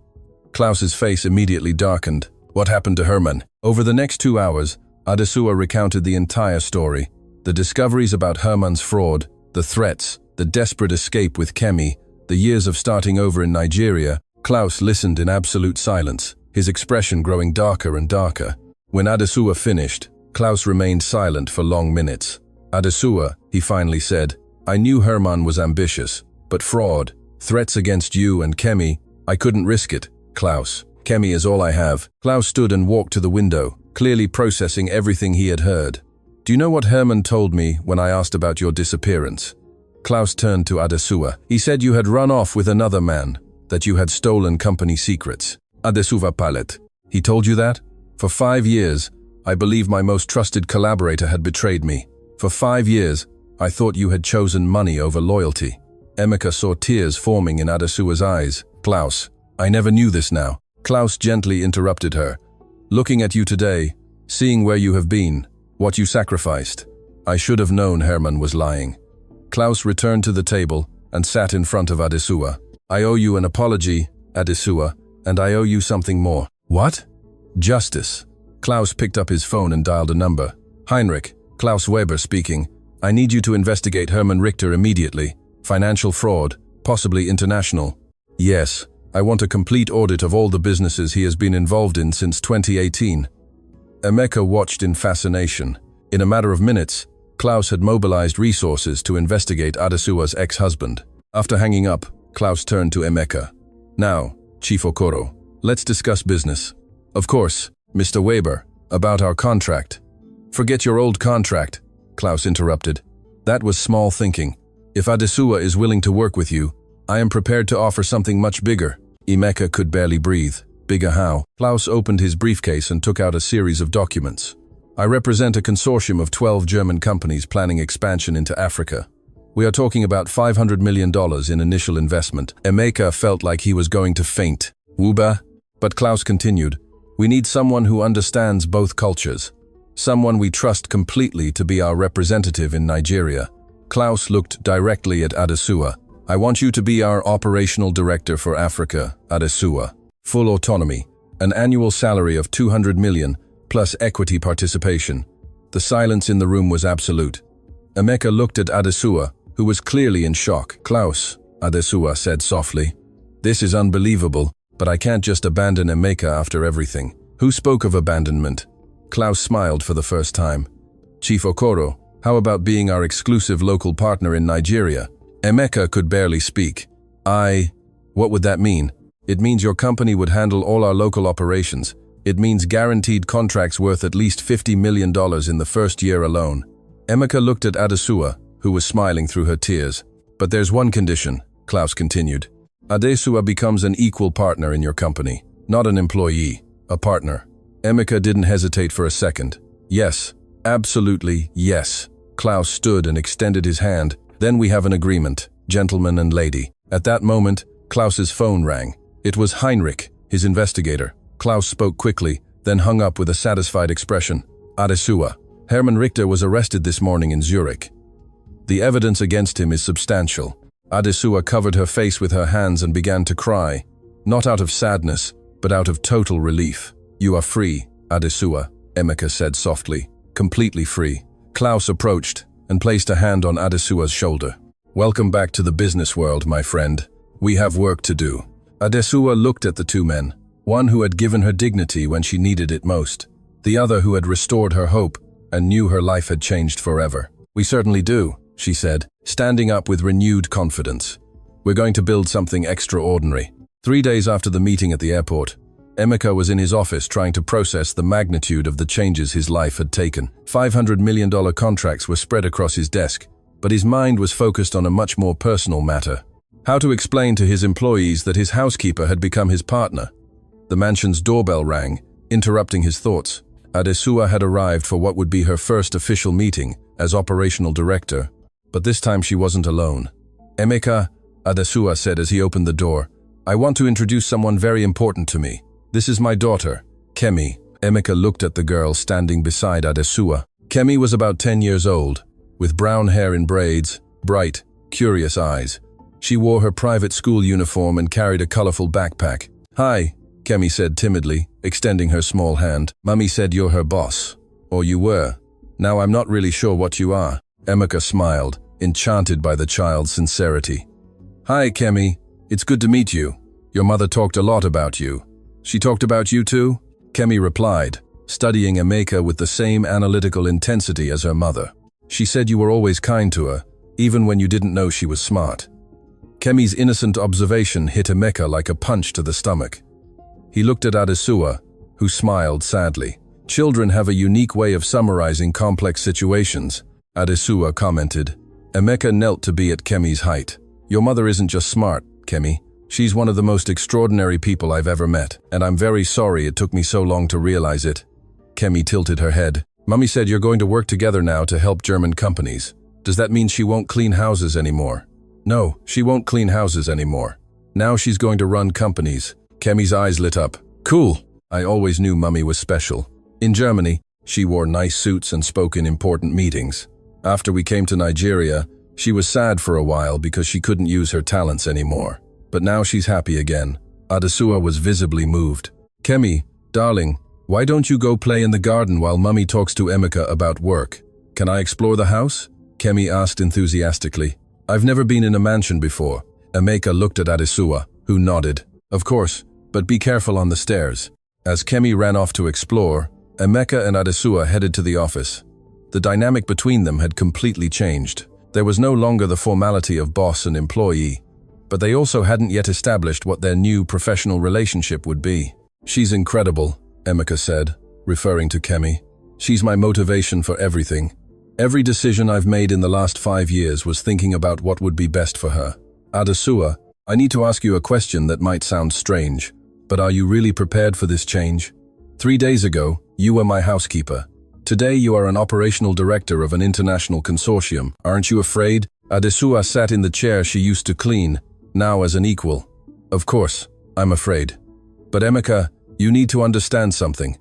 Klaus's face immediately darkened. What happened to Herman? Over the next 2 hours, Adesuwa recounted the entire story. The discoveries about Herman's fraud, the threats, the desperate escape with Kemi, the years of starting over in Nigeria. Klaus listened in absolute silence, his expression growing darker and darker. When Adesuwa finished, Klaus remained silent for long minutes. Adesuwa, he finally said, I knew Herman was ambitious, but fraud, threats against you and Kemi, I couldn't risk it. Klaus, Kemi is all I have. Klaus stood and walked to the window, clearly processing everything he had heard. Do you know what Herman told me when I asked about your disappearance? Klaus turned to Adesuwa. He said you had run off with another man, that you had stolen company secrets. Adesuwa Palet. He told you that? For 5 years, I believe my most trusted collaborator had betrayed me. For 5 years, I thought you had chosen money over loyalty. Emeka saw tears forming in Adesuwa's eyes. Klaus, I never knew this now. Klaus gently interrupted her. Looking at you today, seeing where you have been, what you sacrificed, I should have known Herman was lying. Klaus returned to the table and sat in front of Adesuwa. I owe you an apology, Adesuwa, and I owe you something more. What? Justice. Klaus picked up his phone and dialed a number. Heinrich, Klaus Weber speaking. I need you to investigate Herman Richter immediately. Financial fraud, possibly international. Yes, I want a complete audit of all the businesses he has been involved in since 2018. Emeka watched in fascination. In a matter of minutes, Klaus had mobilized resources to investigate Adesuwa's ex-husband. After hanging up, Klaus turned to Emeka. Now, Chief Okoro, let's discuss business. Of course, Mr. Weber, about our contract. Forget your old contract, Klaus interrupted. That was small thinking. If Adesuwa is willing to work with you, I am prepared to offer something much bigger. Emeka could barely breathe. Bigger how? Klaus opened his briefcase and took out a series of documents. I represent a consortium of 12 German companies planning expansion into Africa. We are talking about $500 million in initial investment. Emeka felt like he was going to faint. Wuba? But Klaus continued. We need someone who understands both cultures. Someone we trust completely to be our representative in Nigeria. Klaus looked directly at Adesuwa. I want you to be our operational director for Africa, Adesuwa. Full autonomy, an annual salary of 200 million, plus equity participation. The silence in the room was absolute. Emeka looked at Adesuwa, who was clearly in shock. Klaus, Adesuwa said softly. This is unbelievable, but I can't just abandon Emeka after everything. Who spoke of abandonment? Klaus smiled for the first time. Chief Okoro, how about being our exclusive local partner in Nigeria? Emeka could barely speak. What would that mean? It means your company would handle all our local operations. It means guaranteed contracts worth at least $50 million in the first year alone. Emeka looked at Adesuwa, who was smiling through her tears. But there's one condition, Klaus continued. Adesuwa becomes an equal partner in your company, not an employee, a partner. Emeka didn't hesitate for a second. Yes, absolutely yes. Klaus stood and extended his hand. Then we have an agreement, gentleman and lady. At that moment, Klaus's phone rang. It was Heinrich, his investigator. Klaus spoke quickly, then hung up with a satisfied expression. Adesuwa, Herman Richter was arrested this morning in Zurich. The evidence against him is substantial. Adesuwa covered her face with her hands and began to cry. Not out of sadness, but out of total relief. You are free, Adesuwa, Emeka said softly. Completely free. Klaus approached and placed a hand on Adesuwa's shoulder. Welcome back to the business world, my friend. We have work to do. Adesua looked at the two men, one who had given her dignity when she needed it most, the other who had restored her hope and knew her life had changed forever. We certainly do, she said, standing up with renewed confidence. We're going to build something extraordinary. 3 days after the meeting at the airport, Emeka was in his office trying to process the magnitude of the changes his life had taken. $500 million contracts were spread across his desk, but his mind was focused on a much more personal matter. How to explain to his employees that his housekeeper had become his partner? The mansion's doorbell rang, interrupting his thoughts. Adesua had arrived for what would be her first official meeting as operational director, but this time she wasn't alone. Emeka, Adesua said as he opened the door, I want to introduce someone very important to me. This is my daughter, Kemi. Emeka looked at the girl standing beside Adesua. Kemi was about 10 years old, with brown hair in braids, bright, curious eyes. She wore her private school uniform and carried a colorful backpack. Hi, Kemi said timidly, extending her small hand. Mummy said you're her boss. Or you were. Now I'm not really sure what you are. Emeka smiled, enchanted by the child's sincerity. Hi, Kemi. It's good to meet you. Your mother talked a lot about you. She talked about you too? Kemi replied, studying Emeka with the same analytical intensity as her mother. She said you were always kind to her, even when you didn't know she was smart. Kemi's innocent observation hit Emeka like a punch to the stomach. He looked at Adesua, who smiled sadly. Children have a unique way of summarizing complex situations, Adesua commented. Emeka knelt to be at Kemi's height. Your mother isn't just smart, Kemi. She's one of the most extraordinary people I've ever met, and I'm very sorry it took me so long to realize it. Kemi tilted her head. Mummy said you're going to work together now to help German companies. Does that mean she won't clean houses anymore? No, she won't clean houses anymore. Now she's going to run companies. Kemi's eyes lit up. Cool. I always knew Mummy was special. In Germany, she wore nice suits and spoke in important meetings. After we came to Nigeria, she was sad for a while because she couldn't use her talents anymore. But now she's happy again. Adesua was visibly moved. Kemi, darling, why don't you go play in the garden while Mummy talks to Emeka about work? Can I explore the house? Kemi asked enthusiastically. I've never been in a mansion before. Emeka looked at Adesua, who nodded. Of course, but be careful on the stairs. As Kemi ran off to explore, Emeka and Adesua headed to the office. The dynamic between them had completely changed. There was no longer the formality of boss and employee, but they also hadn't yet established what their new professional relationship would be. She's incredible, Emeka said, referring to Kemi. She's my motivation for everything. Every decision I've made in the last 5 years was thinking about what would be best for her. Adesua, I need to ask you a question that might sound strange, but are you really prepared for this change? 3 days ago, you were my housekeeper. Today you are an operational director of an international consortium. Aren't you afraid? Adesua sat in the chair she used to clean, now as an equal. Of course, I'm afraid. But Emeka, you need to understand something.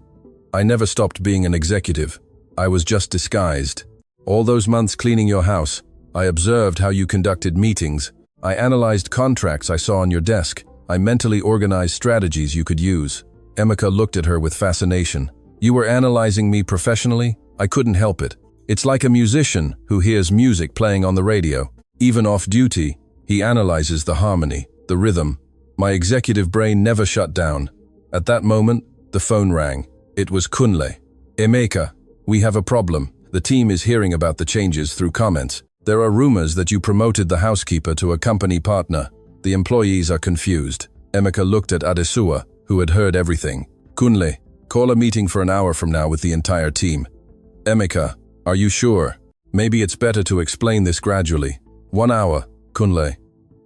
I never stopped being an executive. I was just disguised. All those months cleaning your house, I observed how you conducted meetings. I analyzed contracts I saw on your desk. I mentally organized strategies you could use. Emeka looked at her with fascination. You were analyzing me professionally? I couldn't help it. It's like a musician who hears music playing on the radio. Even off duty, he analyzes the harmony, the rhythm. My executive brain never shut down. At that moment, the phone rang. It was Kunle. Emeka, we have a problem. The team is hearing about the changes through comments. There are rumors that you promoted the housekeeper to a company partner. The employees are confused. Emeka looked at Adesua, who had heard everything. Kunle, call a meeting for an hour from now with the entire team. Emeka, are you sure? Maybe it's better to explain this gradually. 1 hour, Kunle.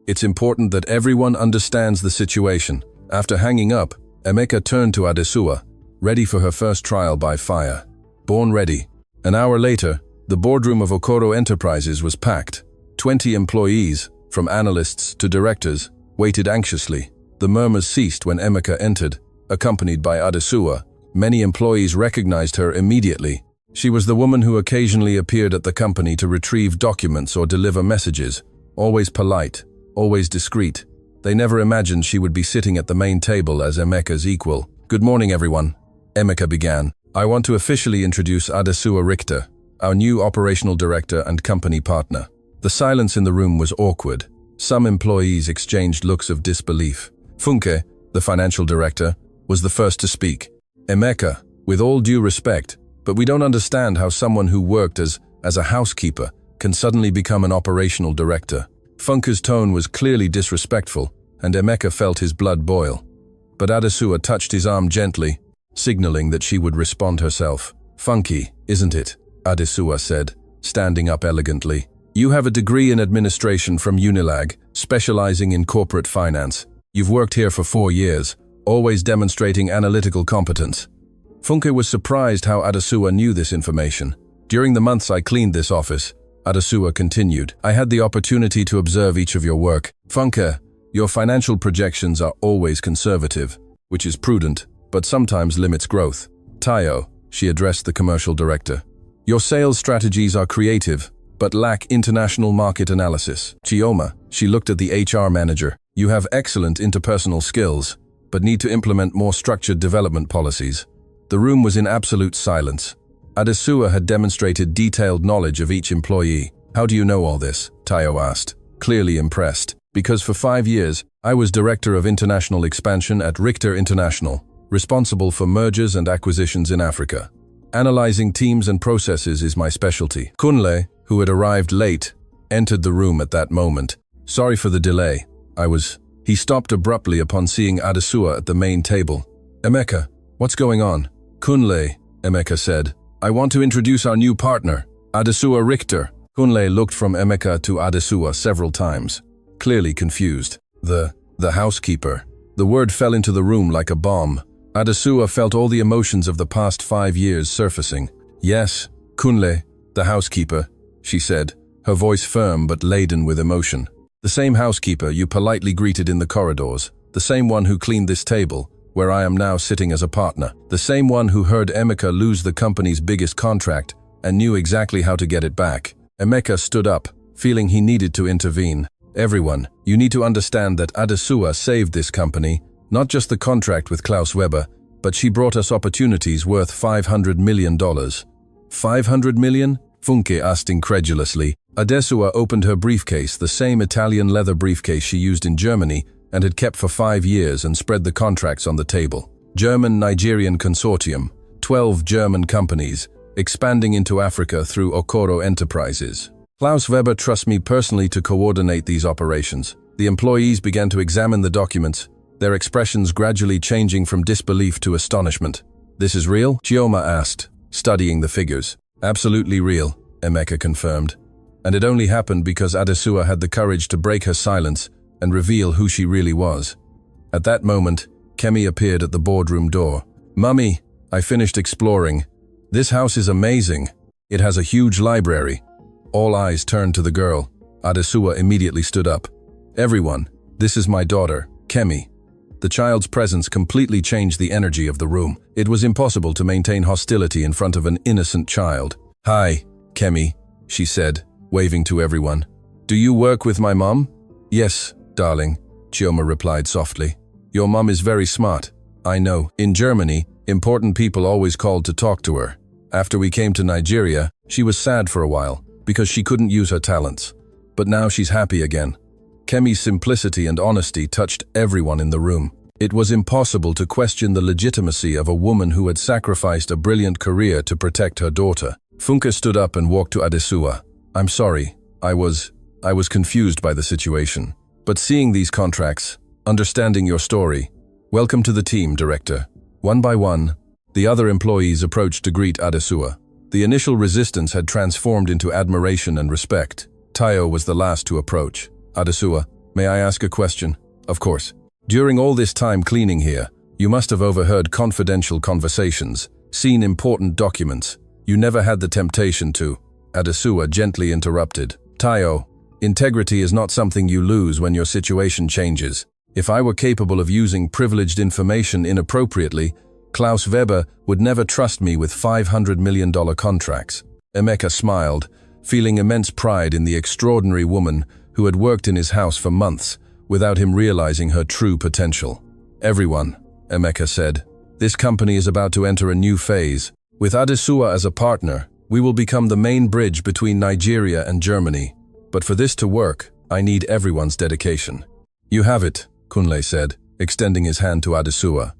It's important that everyone understands the situation. After hanging up, Emeka turned to Adesua, ready for her first trial by fire. Born ready. An hour later, the boardroom of Okoro Enterprises was packed. 20 employees, from analysts to directors, waited anxiously. The murmurs ceased when Emeka entered, accompanied by Adesua. Many employees recognized her immediately. She was the woman who occasionally appeared at the company to retrieve documents or deliver messages, always polite, always discreet. They never imagined she would be sitting at the main table as Emeka's equal. Good morning, everyone. Emeka began. I want to officially introduce Adesua Richter, our new operational director and company partner. The silence in the room was awkward. Some employees exchanged looks of disbelief. Funke, the financial director, was the first to speak. Emeka, with all due respect, but we don't understand how someone who worked as a housekeeper can suddenly become an operational director. Funke's tone was clearly disrespectful, and Emeka felt his blood boil. But Adesua touched his arm gently, signaling that she would respond herself. "Funky, isn't it?" Adesua said, standing up elegantly. "You have a degree in administration from Unilag, specializing in corporate finance. You've worked here for 4 years, always demonstrating analytical competence." Funke was surprised how Adesua knew this information. "During the months I cleaned this office," Adesua continued, "I had the opportunity to observe each of your work. Funke, your financial projections are always conservative, which is prudent, but sometimes limits growth. Tayo," she addressed the commercial director, "your sales strategies are creative, but lack international market analysis. Chioma," she looked at the HR manager, "you have excellent interpersonal skills, but need to implement more structured development policies." The room was in absolute silence. Adesua had demonstrated detailed knowledge of each employee. "How do you know all this?" Tayo asked, clearly impressed. "Because for 5 years, I was Director of International Expansion at Richter International, responsible for mergers and acquisitions in Africa. Analyzing teams and processes is my specialty." Kunle, who had arrived late, entered the room at that moment. "Sorry for the delay. He stopped abruptly upon seeing Adesua at the main table. "Emeka, what's going on?" "Kunle," Emeka said, "I want to introduce our new partner, Adesua Richter." Kunle looked from Emeka to Adesua several times, clearly confused. The housekeeper. The word fell into the room like a bomb. Adesua felt all the emotions of the past 5 years surfacing. "Yes, Kunle, the housekeeper," she said, her voice firm but laden with emotion. "The same housekeeper you politely greeted in the corridors, the same one who cleaned this table, where I am now sitting as a partner, the same one who heard Emeka lose the company's biggest contract and knew exactly how to get it back." Emeka stood up, feeling he needed to intervene. "Everyone, you need to understand that Adesua saved this company, not just the contract with Klaus Weber, but she brought us opportunities worth $500 million. $500 million? Funke asked incredulously. Adesua opened her briefcase, the same Italian leather briefcase she used in Germany and had kept for 5 years, and spread the contracts on the table. German-Nigerian consortium, 12 German companies, expanding into Africa through Okoro Enterprises. Klaus Weber trusts me personally to coordinate these operations." The employees began to examine the documents, their expressions gradually changing from disbelief to astonishment. "This is real?" Chioma asked, studying the figures. "Absolutely real," Emeka confirmed. "And it only happened because Adesua had the courage to break her silence and reveal who she really was." At that moment, Kemi appeared at the boardroom door. "Mummy, I finished exploring. This house is amazing. It has a huge library." All eyes turned to the girl. Adesua immediately stood up. "Everyone, this is my daughter, Kemi." The child's presence completely changed the energy of the room. It was impossible to maintain hostility in front of an innocent child. "Hi, Kemi," she said, waving to everyone. "Do you work with my mom?" "Yes, darling," Chioma replied softly. "Your mom is very smart. I know. In Germany, important people always called to talk to her. After we came to Nigeria, she was sad for a while because she couldn't use her talents. But now she's happy again." Kemi's simplicity and honesty touched everyone in the room. It was impossible to question the legitimacy of a woman who had sacrificed a brilliant career to protect her daughter. Funke stood up and walked to Adesua. "I'm sorry. I was confused by the situation. But seeing these contracts, understanding your story, welcome to the team, Director." One by one, the other employees approached to greet Adesua. The initial resistance had transformed into admiration and respect. Tayo was the last to approach. "Adesua, may I ask a question?" "Of course." "During all this time cleaning here, you must have overheard confidential conversations, seen important documents. You never had the temptation to..." Adesua gently interrupted. "Tayo, integrity is not something you lose when your situation changes. If I were capable of using privileged information inappropriately, Klaus Weber would never trust me with $500 million contracts." Emeka smiled, feeling immense pride in the extraordinary woman who had worked in his house for months without him realizing her true potential. "Everyone," Emeka said, "this company is about to enter a new phase. With Adesua as a partner, we will become the main bridge between Nigeria and Germany. But for this to work, I need everyone's dedication. You have it, Kunle said, extending his hand to Adesua.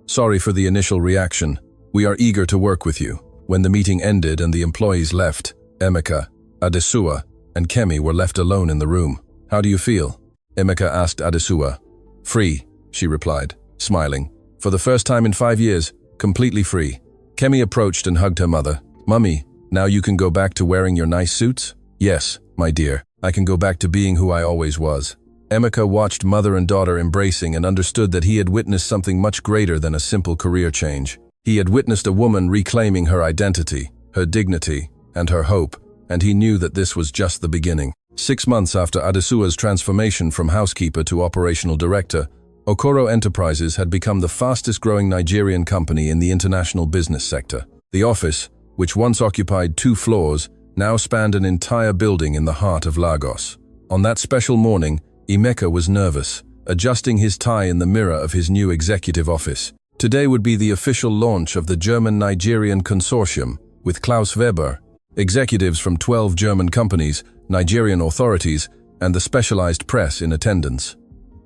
Sorry for the initial reaction. We are eager to work with you. When the meeting ended and the employees left, Emeka, Adesua, and Kemi were left alone in the room. How do you feel? Emeka asked Adesua. Free, she replied, smiling. For the first time in 5 years, completely free. Kemi approached and hugged her mother. Mummy, now you can go back to wearing your nice suits? Yes, my dear, I can go back to being who I always was. Emeka watched mother and daughter embracing and understood that he had witnessed something much greater than a simple career change. He had witnessed a woman reclaiming her identity, her dignity, and her hope, and he knew that this was just the beginning. 6 months after Adesua's transformation from housekeeper to operational director, Okoro Enterprises had become the fastest-growing Nigerian company in the international business sector. The office, which once occupied 2 floors, now spanned an entire building in the heart of Lagos. On that special morning, Emeka was nervous, adjusting his tie in the mirror of his new executive office. Today would be the official launch of the German-Nigerian consortium, with Klaus Weber, executives from 12 German companies, Nigerian authorities, and the specialized press in attendance.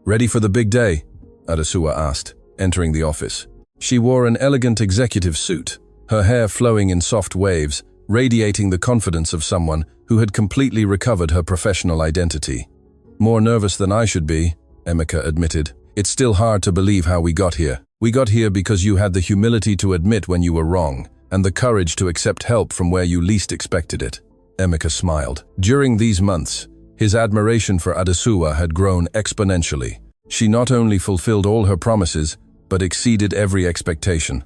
Ready for the big day? Adesua asked, entering the office. She wore an elegant executive suit, her hair flowing in soft waves, radiating the confidence of someone who had completely recovered her professional identity. More nervous than I should be, Emeka admitted. It's still hard to believe how we got here. We got here because you had the humility to admit when you were wrong, and the courage to accept help from where you least expected it. Emeka smiled. During these months, his admiration for Adesua had grown exponentially. She not only fulfilled all her promises, but exceeded every expectation.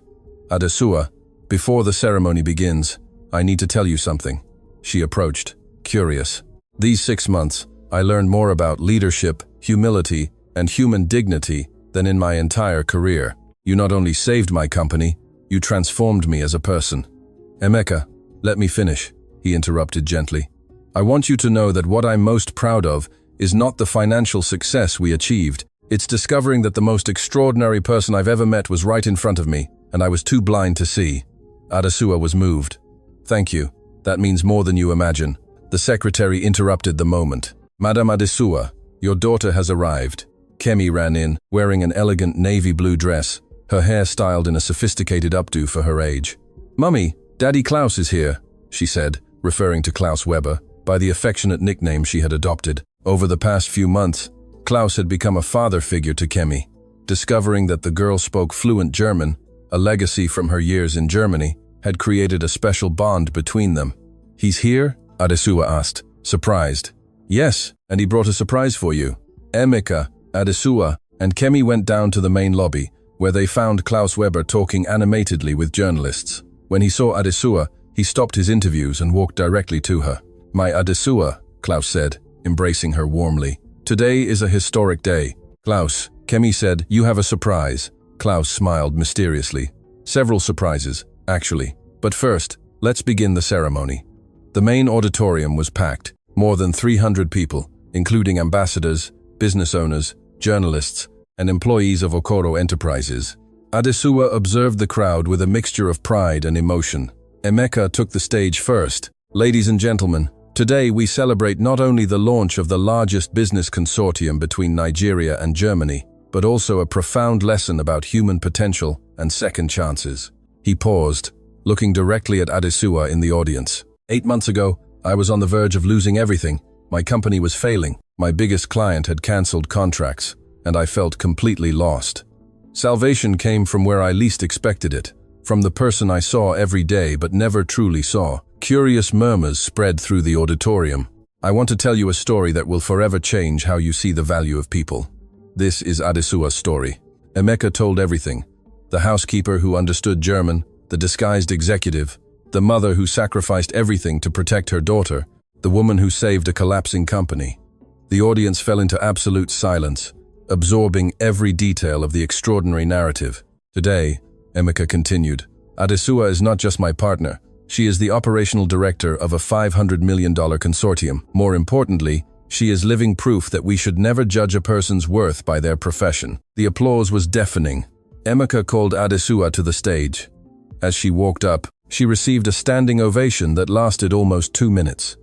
Adesua, before the ceremony begins, I need to tell you something. She approached, curious. These 6 months, I learned more about leadership, humility, and human dignity than in my entire career. You not only saved my company, you transformed me as a person. Emeka, let me finish, he interrupted gently. I want you to know that what I'm most proud of is not the financial success we achieved. It's discovering that the most extraordinary person I've ever met was right in front of me, and I was too blind to see. Adesua was moved. Thank you. That means more than you imagine. The secretary interrupted the moment. Madame Adesua, your daughter has arrived. Kemi ran in, wearing an elegant navy blue dress, her hair styled in a sophisticated updo for her age. Mummy, Daddy Klaus is here, she said, referring to Klaus Weber, by the affectionate nickname she had adopted. Over the past few months, Klaus had become a father figure to Kemi. Discovering that the girl spoke fluent German, a legacy from her years in Germany, had created a special bond between them. He's here? Adesua asked, surprised. Yes, and he brought a surprise for you. Emeka, Adesua, and Kemi went down to the main lobby, where they found Klaus Weber talking animatedly with journalists. When he saw Adesua, he stopped his interviews and walked directly to her. My Adesua, Klaus said, embracing her warmly. Today is a historic day. Klaus, Kemi said, you have a surprise. Klaus smiled mysteriously. Several surprises, actually. But first, let's begin the ceremony. The main auditorium was packed. More than 300 people, including ambassadors, business owners, journalists, and employees of Okoro Enterprises. Adesua observed the crowd with a mixture of pride and emotion. Emeka took the stage first. Ladies and gentlemen, today we celebrate not only the launch of the largest business consortium between Nigeria and Germany, but also a profound lesson about human potential and second chances. He paused, looking directly at Adesua in the audience. 8 months ago, I was on the verge of losing everything. My company was failing. My biggest client had cancelled contracts, and I felt completely lost. Salvation came from where I least expected it, from the person I saw every day but never truly saw. Curious murmurs spread through the auditorium. I want to tell you a story that will forever change how you see the value of people. This is Adesua's story. Emeka told everything. The housekeeper who understood German, the disguised executive, the mother who sacrificed everything to protect her daughter, the woman who saved a collapsing company. The audience fell into absolute silence, absorbing every detail of the extraordinary narrative. Today, Emeka continued, Adesua is not just my partner. She is the operational director of a $500 million consortium. More importantly, she is living proof that we should never judge a person's worth by their profession. The applause was deafening. Emeka called Adesua to the stage. As she walked up, she received a standing ovation that lasted almost 2 minutes.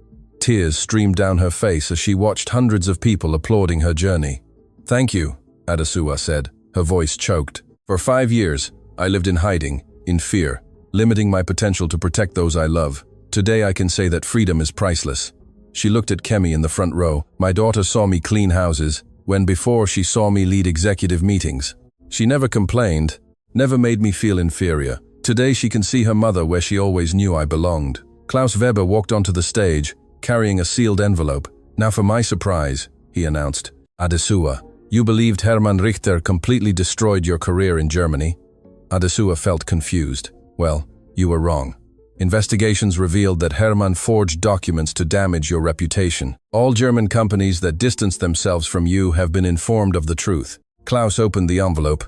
Tears streamed down her face as she watched hundreds of people applauding her journey. "Thank you," Adesua said, her voice choked. "For 5 years, I lived in hiding, in fear, limiting my potential to protect those I love. Today I can say that freedom is priceless." She looked at Kemi in the front row. "My daughter saw me clean houses, when before she saw me lead executive meetings. She never complained, never made me feel inferior. Today she can see her mother where she always knew I belonged." Klaus Weber walked onto the stage, carrying a sealed envelope. "Now for my surprise," he announced. "Adesua, you believed Hermann Richter completely destroyed your career in Germany?" Adesua felt confused. "Well, you were wrong. Investigations revealed that Hermann forged documents to damage your reputation. All German companies that distance themselves from you have been informed of the truth." Klaus opened the envelope.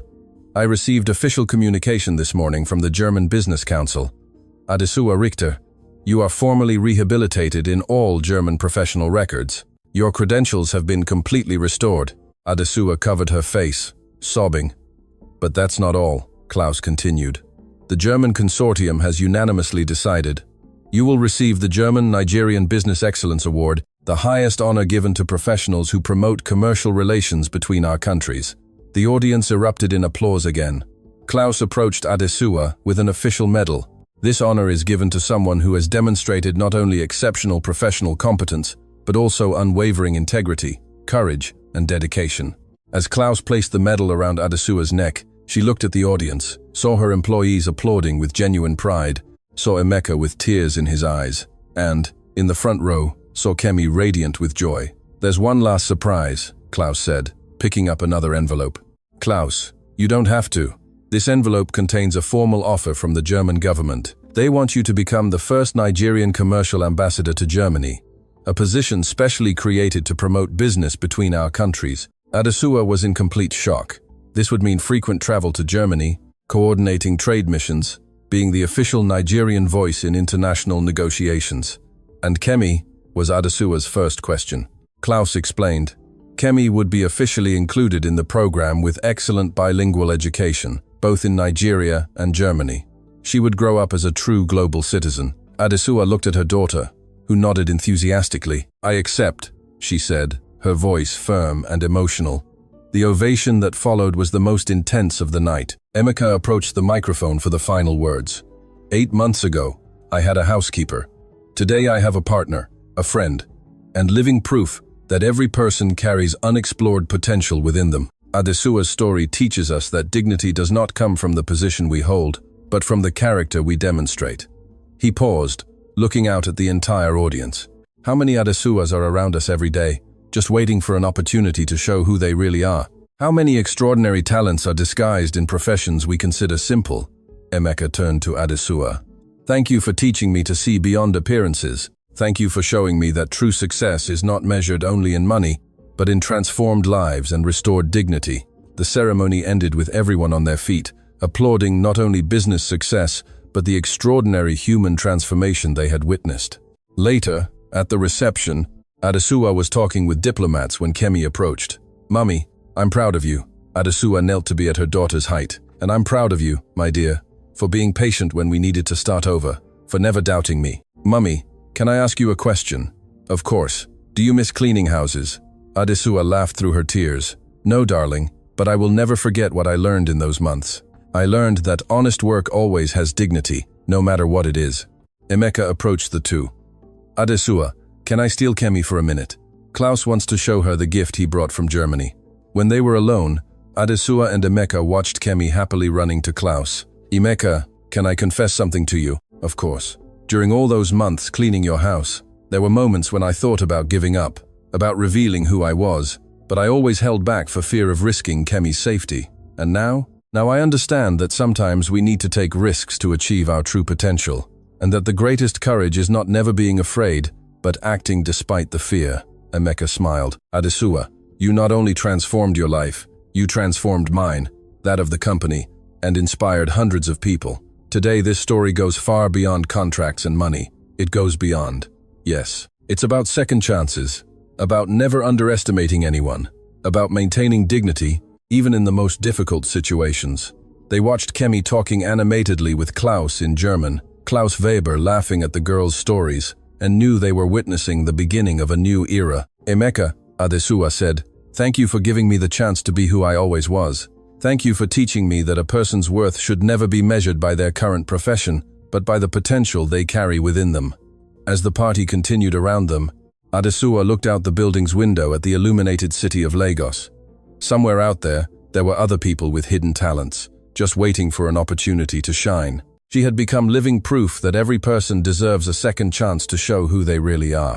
"I received official communication this morning from the German Business Council. Adesua Richter, you are formally rehabilitated in all German professional records. Your credentials have been completely restored." Adesua covered her face, sobbing. "But that's not all," Klaus continued. "The German consortium has unanimously decided. You will receive the German Nigerian Business Excellence Award, the highest honor given to professionals who promote commercial relations between our countries." The audience erupted in applause again. Klaus approached Adesua with an official medal. "This honor is given to someone who has demonstrated not only exceptional professional competence, but also unwavering integrity, courage, and dedication." As Klaus placed the medal around Adesua's neck, she looked at the audience, saw her employees applauding with genuine pride, saw Emeka with tears in his eyes, and, in the front row, saw Kemi radiant with joy. "There's one last surprise," Klaus said, picking up another envelope. "Klaus, you don't have to. This envelope contains a formal offer from the German government. They want you to become the first Nigerian commercial ambassador to Germany, a position specially created to promote business between our countries." Adesua was in complete shock. This would mean frequent travel to Germany, coordinating trade missions, being the official Nigerian voice in international negotiations. "And Kemi?" was Adesua's first question. Klaus explained. Kemi would be officially included in the program with excellent bilingual education, both in Nigeria and Germany. She would grow up as a true global citizen. Adesua looked at her daughter, who nodded enthusiastically. "I accept," she said, her voice firm and emotional. The ovation that followed was the most intense of the night. Emeka approached the microphone for the final words. 8 months ago, I had a housekeeper. Today I have a partner, a friend, and living proof that every person carries unexplored potential within them. Adesua's story teaches us that dignity does not come from the position we hold, but from the character we demonstrate. He paused, looking out at the entire audience. How many Adesuas are around us every day, just waiting for an opportunity to show who they really are? How many extraordinary talents are disguised in professions we consider simple? Emeka turned to Adesua. "Thank you for teaching me to see beyond appearances. Thank you for showing me that true success is not measured only in money, but in transformed lives and restored dignity." The ceremony ended with everyone on their feet, applauding not only business success, but the extraordinary human transformation they had witnessed. Later, at the reception, Adesua was talking with diplomats when Kemi approached. "Mummy, I'm proud of you." Adesua knelt to be at her daughter's height. "And I'm proud of you, my dear, for being patient when we needed to start over, for never doubting me." "Mummy, can I ask you a question?" "Of course. Do you miss cleaning houses?" Adesua laughed through her tears. "No, darling, but I will never forget what I learned in those months. I learned that honest work always has dignity, no matter what it is." Emeka approached the two. "Adesua, can I steal Kemi for a minute? Klaus wants to show her the gift he brought from Germany." When they were alone, Adesua and Emeka watched Kemi happily running to Klaus. "Emeka, can I confess something to you?" "Of course. During all those months cleaning your house, there were moments when I thought about giving up, about revealing who I was, but I always held back for fear of risking Kemi's safety. And now I understand that sometimes we need to take risks to achieve our true potential, and that the greatest courage is not never being afraid, but acting despite the fear." Emeka smiled. "Adesua, you not only transformed your life, you transformed mine, that of the company, and inspired hundreds of people. Today this story goes far beyond contracts and money. It goes beyond. Yes, it's about second chances, about never underestimating anyone, about maintaining dignity, even in the most difficult situations." They watched Kemi talking animatedly with Klaus in German, Klaus Weber laughing at the girls' stories, and knew they were witnessing the beginning of a new era. Emeka, Adesua said, "Thank you for giving me the chance to be who I always was. Thank you for teaching me that a person's worth should never be measured by their current profession, but by the potential they carry within them." As the party continued around them, Adesua looked out the building's window at the illuminated city of Lagos. Somewhere out there were other people with hidden talents, just waiting for an opportunity to shine. She had become living proof that every person deserves a second chance to show who they really are.